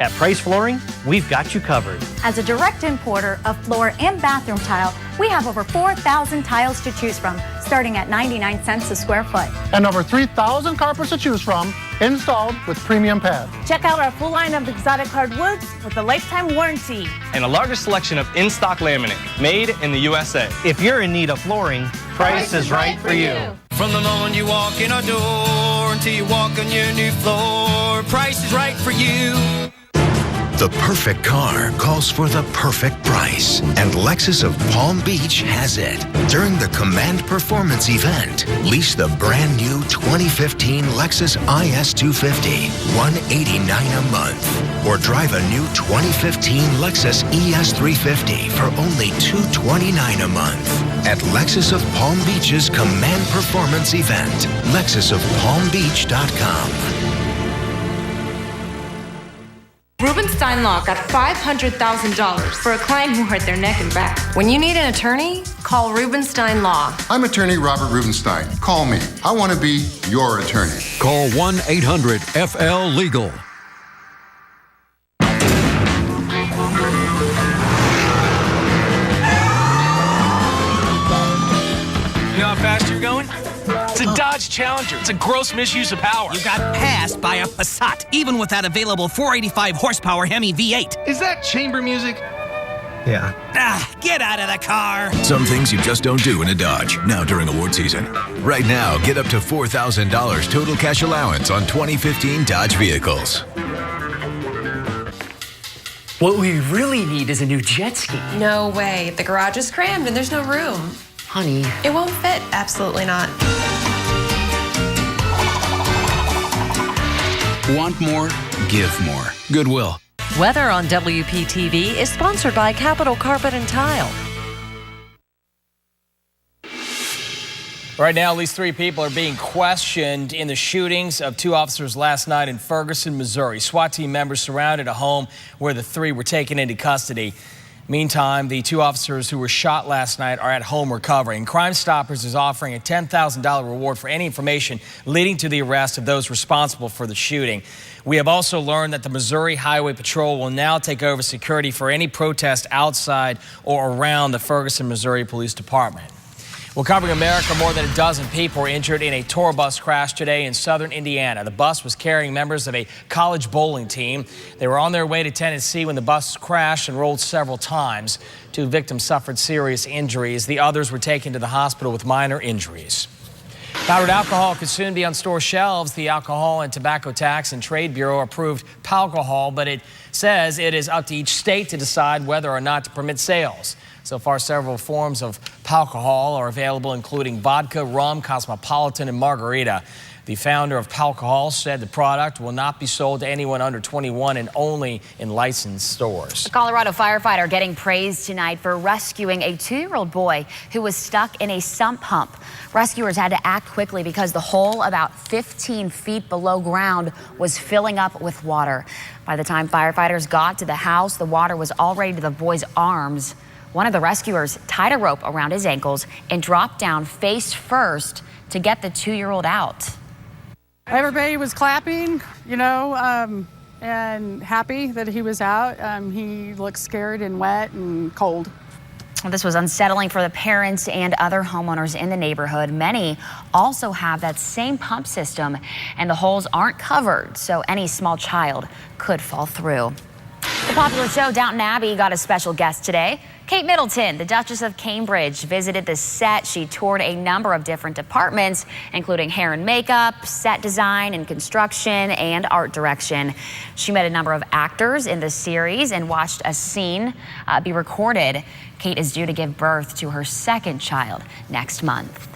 At Price Flooring, we've got you covered. As a direct importer of floor and bathroom tile, we have over 4,000 tiles to choose from, starting at 99 cents a square foot. And over 3,000 carpets to choose from, installed with premium pads. Check out our full line of exotic hardwoods with a lifetime warranty. And a largest selection of in-stock laminate, made in the USA. If you're in need of flooring, Price is right for you. From the moment you walk in our door until you walk on your new floor, Price is right for you. The perfect car calls for the perfect price, and Lexus of Palm Beach has it. During the Command Performance event, lease the brand new 2015 Lexus IS 250, $189 a month, or drive a new 2015 Lexus ES 350 for only $229 a month. At Lexus of Palm Beach's Command Performance event, lexusofpalmbeach.com. Rubenstein Law got $500,000 for a client who hurt their neck and back. When you need an attorney, call Rubenstein Law. I'm attorney Robert Rubenstein. Call me. I want to be your attorney. Call 1-800-FL-LEGAL. You know how fast you're going? It's a Dodge Challenger. It's a gross misuse of power. You got passed by a Passat, even with that available 485 horsepower Hemi V8. Is that chamber music? Yeah. Get out of the car. Some things you just don't do in a Dodge, now during award season. Right now, get up to $4,000 total cash allowance on 2015 Dodge vehicles. What we really need is a new jet ski. No way. The garage is crammed and there's no room. Honey. It won't fit. Absolutely not. Want more? Give more. Goodwill. Weather on WPTV is sponsored by Capital Carpet and Tile. Right now, at least 3 people are being questioned in the shootings of 2 officers last night in Ferguson, Missouri. SWAT team members surrounded a home where the 3 were taken into custody. Meantime, the 2 officers who were shot last night are at home recovering. Crime Stoppers is offering a $10,000 reward for any information leading to the arrest of those responsible for the shooting. We have also learned that the Missouri Highway Patrol will now take over security for any protest outside or around the Ferguson, Missouri Police Department. Well, covering America, more than a dozen people were injured in a tour bus crash today in southern Indiana. The bus was carrying members of a college bowling team. They were on their way to Tennessee when the bus crashed and rolled several times. 2 victims suffered serious injuries. The others were taken to the hospital with minor injuries. Powdered alcohol could soon be on store shelves. The Alcohol and Tobacco Tax and Trade Bureau approved alcohol, but it says it is up to each state to decide whether or not to permit sales. So far, several forms of alcohol are available, including vodka, rum, cosmopolitan, and margarita. The founder of Palcohol said the product will not be sold to anyone under 21 and only in licensed stores. A Colorado firefighter getting praised tonight for rescuing a 2-year-old boy who was stuck in a sump pump. Rescuers had to act quickly because the hole about 15 feet below ground was filling up with water. By the time firefighters got to the house, the water was already to the boy's arms. One of the rescuers tied a rope around his ankles and dropped down face first to get the 2-year-old out. Everybody was clapping, and happy that he was out. He looked scared and wet and cold. This was unsettling for the parents and other homeowners in the neighborhood. Many also have that same pump system, and the holes aren't covered, so any small child could fall through. The popular show Downton Abbey got a special guest today. Kate Middleton, the Duchess of Cambridge, visited the set. She toured a number of different departments, including hair and makeup, set design and construction, and art direction. She met a number of actors in the series and watched a scene be recorded. Kate is due to give birth to her 2nd child next month.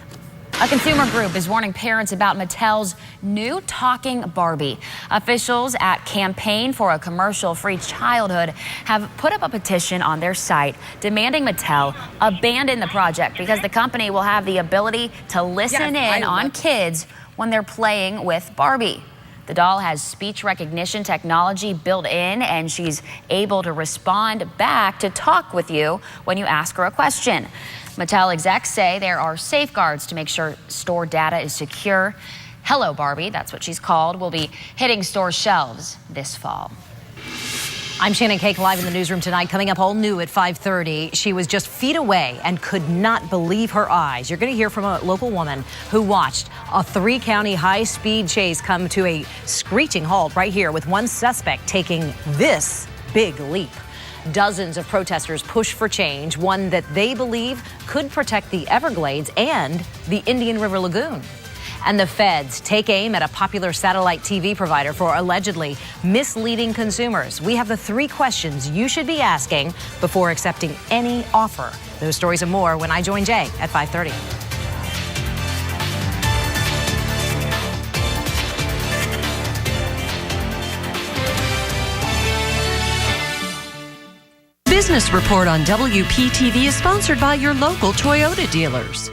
A consumer group is warning parents about Mattel's new talking Barbie. Officials at Campaign for a Commercial-Free Childhood have put up a petition on their site demanding Mattel abandon the project because the company will have the ability to listen in on kids when they're playing with Barbie. The doll has speech recognition technology built in, and she's able to respond back to talk with you when you ask her a question. Mattel execs say there are safeguards to make sure store data is secure. Hello Barbie, that's what she's called, will be hitting store shelves this fall. I'm Shannon Cake, live in the newsroom tonight. Coming up all new at 5:30. She was just feet away and could not believe her eyes. You're going to hear from a local woman who watched a 3-county high-speed chase come to a screeching halt right here, with one suspect taking this big leap. Dozens of protesters push for change, one that they believe could protect the Everglades and the Indian River Lagoon. And the feds take aim at a popular satellite TV provider for allegedly misleading consumers. We have the 3 questions you should be asking before accepting any offer. Those stories and more when I join Jay at 5:30. Business Report on WPTV is sponsored by your local Toyota dealers.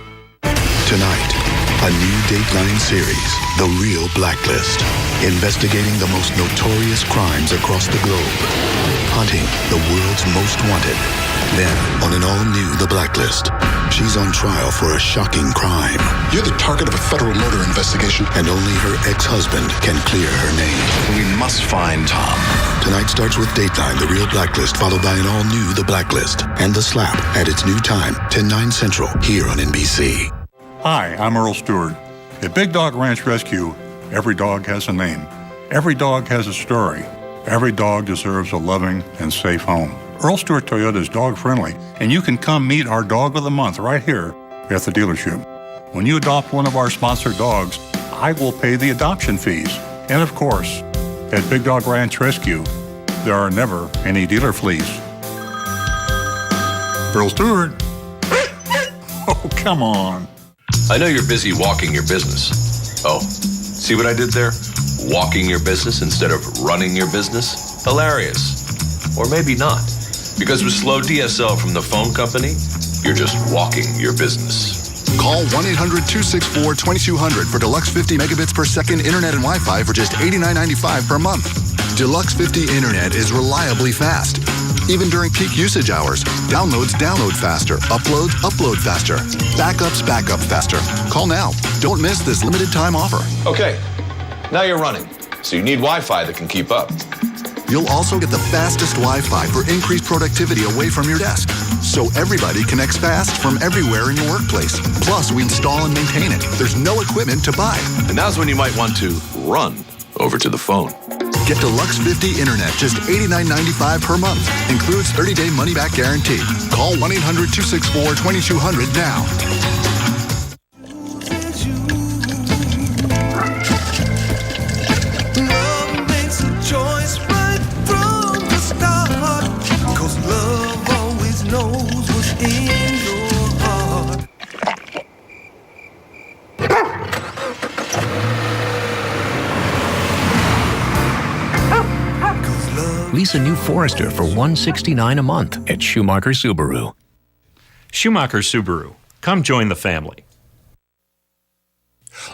Tonight, a new Dateline series, The Real Blacklist, investigating the most notorious crimes across the globe, hunting the world's most wanted. Then, on an all-new The Blacklist, she's on trial for a shocking crime. You're the target of a federal murder investigation. And only her ex-husband can clear her name. We must find Tom. Tonight starts with Dateline, The Real Blacklist, followed by an all-new The Blacklist. And The Slap at its new time, 10/9 Central, here on NBC. Hi, I'm Earl Stewart. At Big Dog Ranch Rescue, every dog has a name. Every dog has a story. Every dog deserves a loving and safe home. Earl Stewart Toyota is dog friendly, and you can come meet our dog of the month right here at the dealership. When you adopt one of our sponsored dogs, I will pay the adoption fees. And of course, at Big Dog Ranch Rescue, there are never any dealer fleas. Earl Stewart. Oh, come on. I know you're busy walking your business. Oh, see what I did there? Walking your business instead of running your business? Hilarious. Or maybe not. Because with slow DSL from the phone company, you're just walking your business. Call 1-800-264-2200 for Deluxe 50 megabits per second internet and Wi-Fi for just $89.95 per month. Deluxe 50 internet is reliably fast. Even during peak usage hours, download faster, upload faster, back up faster. Call now. Don't miss this limited time offer. Okay, now you're running, so you need Wi-Fi that can keep up. You'll also get the fastest Wi-Fi for increased productivity away from your desk. So everybody connects fast from everywhere in your workplace. Plus, we install and maintain it. There's no equipment to buy. And now's when you might want to run over to the phone. Get Deluxe 50 Internet, just $89.95 per month. Includes 30-day money-back guarantee. Call 1-800-264-2200 now. Lease a new Forester for $169 a month at Schumacher Subaru. Schumacher Subaru. Come join the family.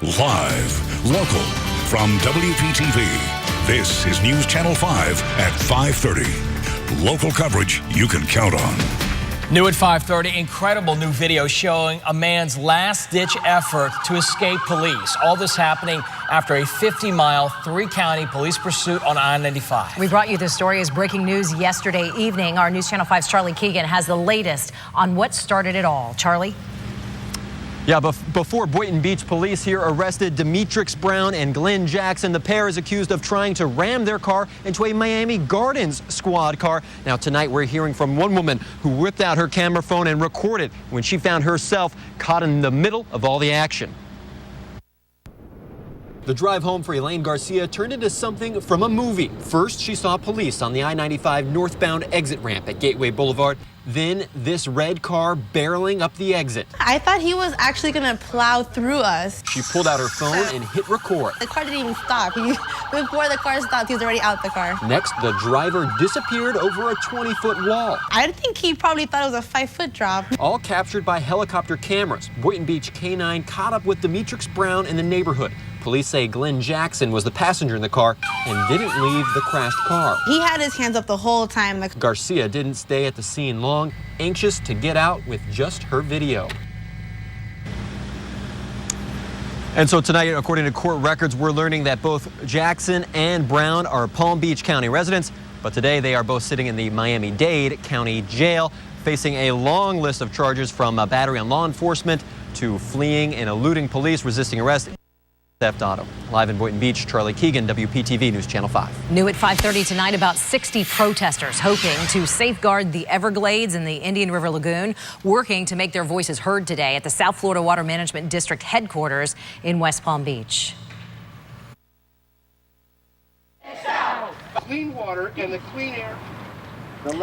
Live, local, from WPTV. This is News Channel 5 at 5:30. Local coverage you can count on. New at 5:30, incredible new video showing a man's last-ditch effort to escape police. All this happening after a 50-mile, 3-county police pursuit on I-95. We brought you this story as breaking news yesterday evening. Our News Channel 5's Charlie Keegan has the latest on what started it all. Charlie? Yeah, before Boynton Beach police here arrested Demetrix Brown and Glenn Jackson, the pair is accused of trying to ram their car into a Miami Gardens squad car. Now tonight we're hearing from one woman who whipped out her camera phone and recorded when she found herself caught in the middle of all the action. The drive home for Elaine Garcia turned into something from a movie. First, she saw police on the I-95 northbound exit ramp at Gateway Boulevard. Then this red car barreling up the exit. I thought he was actually gonna plow through us. She pulled out her phone and hit record. The car didn't even stop. Before the car stopped, he was already out the car. Next, the driver disappeared over a 20-foot wall. I think he probably thought it was a 5-foot drop. All captured by helicopter cameras. Boynton Beach K-9 caught up with Demetrix Brown in the neighborhood. Police say Glenn Jackson was the passenger in the car and didn't leave the crashed car. He had his hands up the whole time. Garcia didn't stay at the scene long, anxious to get out with just her video. And so tonight, according to court records, we're learning that both Jackson and Brown are Palm Beach County residents, but today they are both sitting in the Miami-Dade County Jail, facing a long list of charges from battery on law enforcement to fleeing and eluding police, resisting arrest. Theft Auto. Live in Boynton Beach, Charlie Keegan, WPTV News Channel 5. New at 5:30 tonight, about 60 protesters hoping to safeguard the Everglades and the Indian River Lagoon, working to make their voices heard today at the South Florida Water Management District headquarters in West Palm Beach. Clean water and the clean air.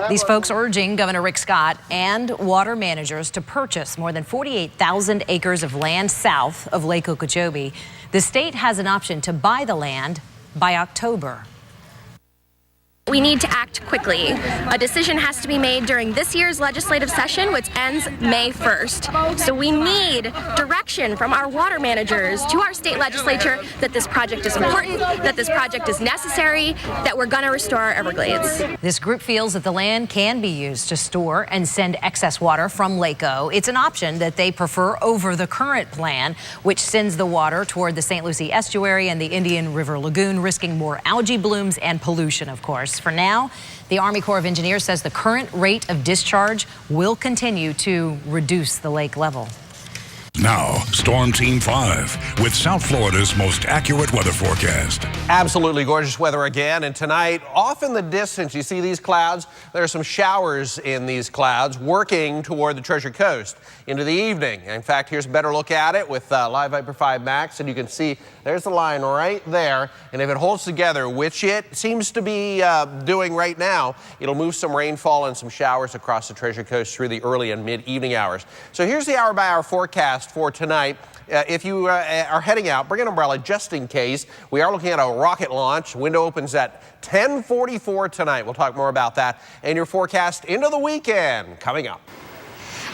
These folks urging Governor Rick Scott and water managers to purchase more than 48,000 acres of land south of Lake Okeechobee. The state has an option to buy the land by October. We need to act quickly. A decision has to be made during this year's legislative session, which ends May 1st. So we need direction from our water managers to our state legislature that this project is important, that this project is necessary, that we're going to restore our Everglades. This group feels that the land can be used to store and send excess water from Lake O. It's an option that they prefer over the current plan, which sends the water toward the St. Lucie Estuary and the Indian River Lagoon, risking more algae blooms and pollution, of course. For now, the Army Corps of Engineers says the current rate of discharge will continue to reduce the lake level. Now, Storm Team 5 with South Florida's most accurate weather forecast. Absolutely gorgeous weather again. And tonight, off in the distance, you see these clouds. There are some showers in these clouds working toward the Treasure Coast into the evening. In fact, here's a better look at it with Live Viper 5 Max. And you can see there's the line right there. And if it holds together, which it seems to be doing right now, it'll move some rainfall and some showers across the Treasure Coast through the early and mid-evening hours. So here's the hour-by-hour forecast for tonight. If you are heading out, bring an umbrella just in case. We are looking at a rocket launch. Window opens at 10:44 tonight. We'll talk more about that and your forecast into the weekend coming up.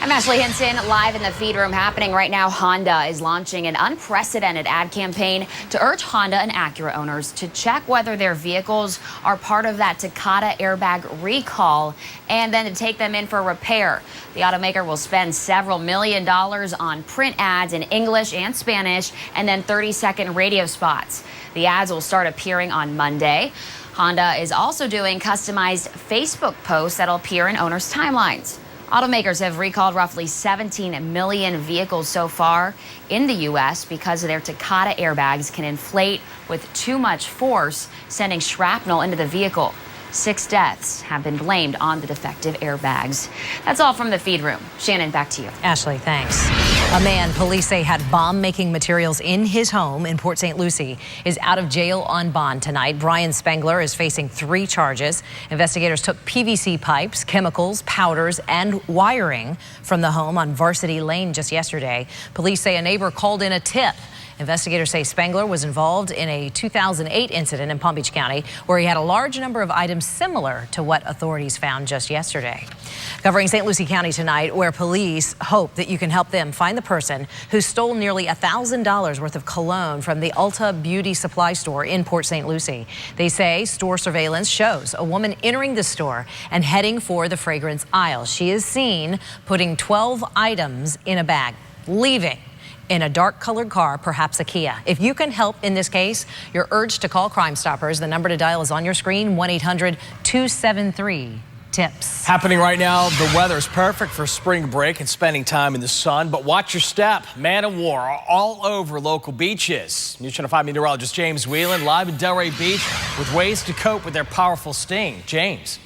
I'm Ashley Hinson, live in the feed room. Happening right now, Honda is launching an unprecedented ad campaign to urge Honda and Acura owners to check whether their vehicles are part of that Takata airbag recall and then to take them in for repair. The automaker will spend several $1 million on print ads in English and Spanish and then 30-second radio spots. The ads will start appearing on Monday. Honda is also doing customized Facebook posts that'll appear in owners' timelines. Automakers have recalled roughly 17 million vehicles so far in the U.S. because their Takata airbags can inflate with too much force, sending shrapnel into the vehicle. 6 deaths have been blamed on the defective airbags. That's all from the feed room. Shannon, back to you. Ashley, thanks. A man police say had bomb-making materials in his home in Port St. Lucie is out of jail on bond tonight. Brian Spengler is facing 3 charges. Investigators took PVC pipes, chemicals, powders, and wiring from the home on Varsity Lane just yesterday. Police say a neighbor called in a tip. Investigators say Spengler was involved in a 2008 incident in Palm Beach County where he had a large number of items similar to what authorities found just yesterday. Covering St. Lucie County tonight, where police hope that you can help them find the person who stole nearly $1,000 worth of cologne from the Ulta Beauty Supply store in Port St. Lucie. They say store surveillance shows a woman entering the store and heading for the fragrance aisle. She is seen putting 12 items in a bag, leaving in a dark-colored car, perhaps a Kia. If you can help in this case, you're urged to call Crime Stoppers. The number to dial is on your screen, 1-800-273-TIPS. Happening right now, the weather is perfect for spring break and spending time in the sun, but watch your step. Man of war all over local beaches. News Channel 5 meteorologist James Whelan live in Delray Beach with ways to cope with their powerful sting. James.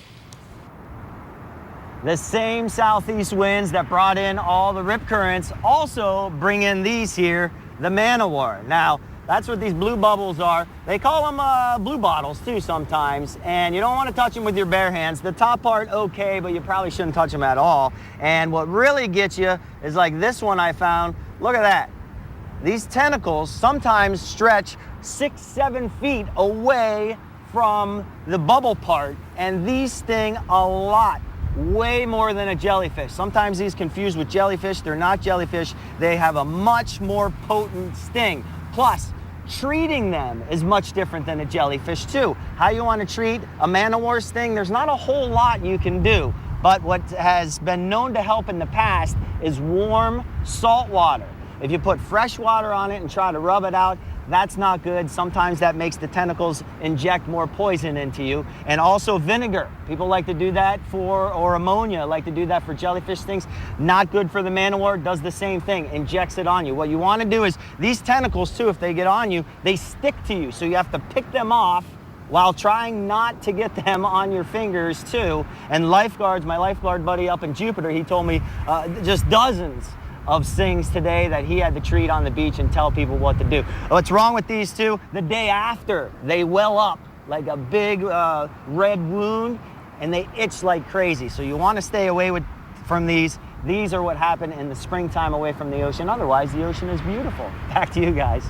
The same southeast winds that brought in all the rip currents also bring in these here, the man of war. Now, that's what these blue bubbles are. They call them blue bottles too sometimes, and you don't want to touch them with your bare hands. The top part, okay, but you probably shouldn't touch them at all. And what really gets you is like this one I found. Look at that. These tentacles sometimes stretch 6-7 feet away from the bubble part, and these sting a lot. Way more than a jellyfish. Sometimes these confused with jellyfish. They're not jellyfish. They have a much more potent sting. Plus, treating them is much different than a jellyfish too. How you want to treat a man of war sting, there's not a whole lot you can do. But what has been known to help in the past is warm salt water. If you put fresh water on it and try to rub it out, That's not good. Sometimes that makes the tentacles inject more poison into you. And also vinegar. People like to do that or ammonia, like to do that for jellyfish stings. Not good for the man-o-war. Does the same thing, injects it on you. What you want to do is, these tentacles too, if they get on you, they stick to you. So you have to pick them off while trying not to get them on your fingers too. And lifeguards, my lifeguard buddy up in Jupiter, he told me just dozens of stings today that he had to treat on the beach and tell people what to do. What's wrong with these two? The day after, they well up like a big red wound and they itch like crazy. So you want to stay away from these. These are what happen in the springtime away from the ocean. Otherwise, the ocean is beautiful. Back to you guys.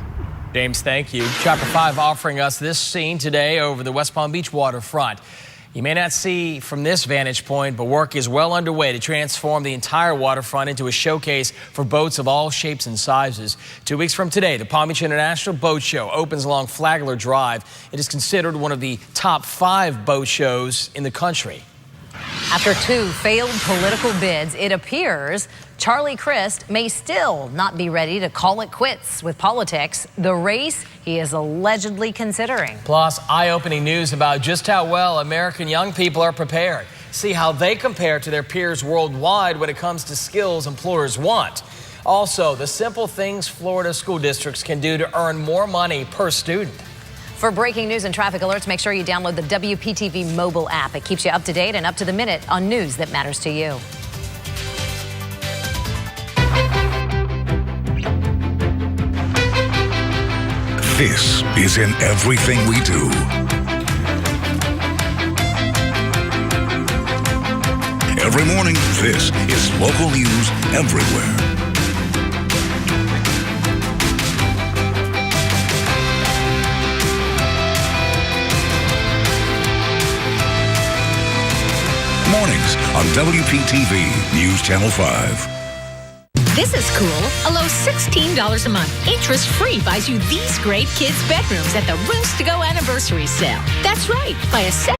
James, thank you. Chapter 5 offering us this scene today over the West Palm Beach waterfront. You may not see from this vantage point, but work is well underway to transform the entire waterfront into a showcase for boats of all shapes and sizes. 2 weeks from today, the Palm Beach International Boat Show opens along Flagler Drive. It is considered one of the top 5 boat shows in the country. After 2 failed political bids, it appears Charlie Crist may still not be ready to call it quits with politics, the race he is allegedly considering. Plus, eye-opening news about just how well American young people are prepared. See how they compare to their peers worldwide when it comes to skills employers want. Also, the simple things Florida school districts can do to earn more money per student. For breaking news and traffic alerts, make sure you download the WPTV mobile app. It keeps you up to date and up to the minute on news that matters to you. This is in everything we do. Every morning, this is local news everywhere. Mornings on WPTV News Channel 5. This is cool. A low $16 a month. Interest-free buys you these great kids' bedrooms at the Rooms to Go anniversary sale. That's right. Buy a set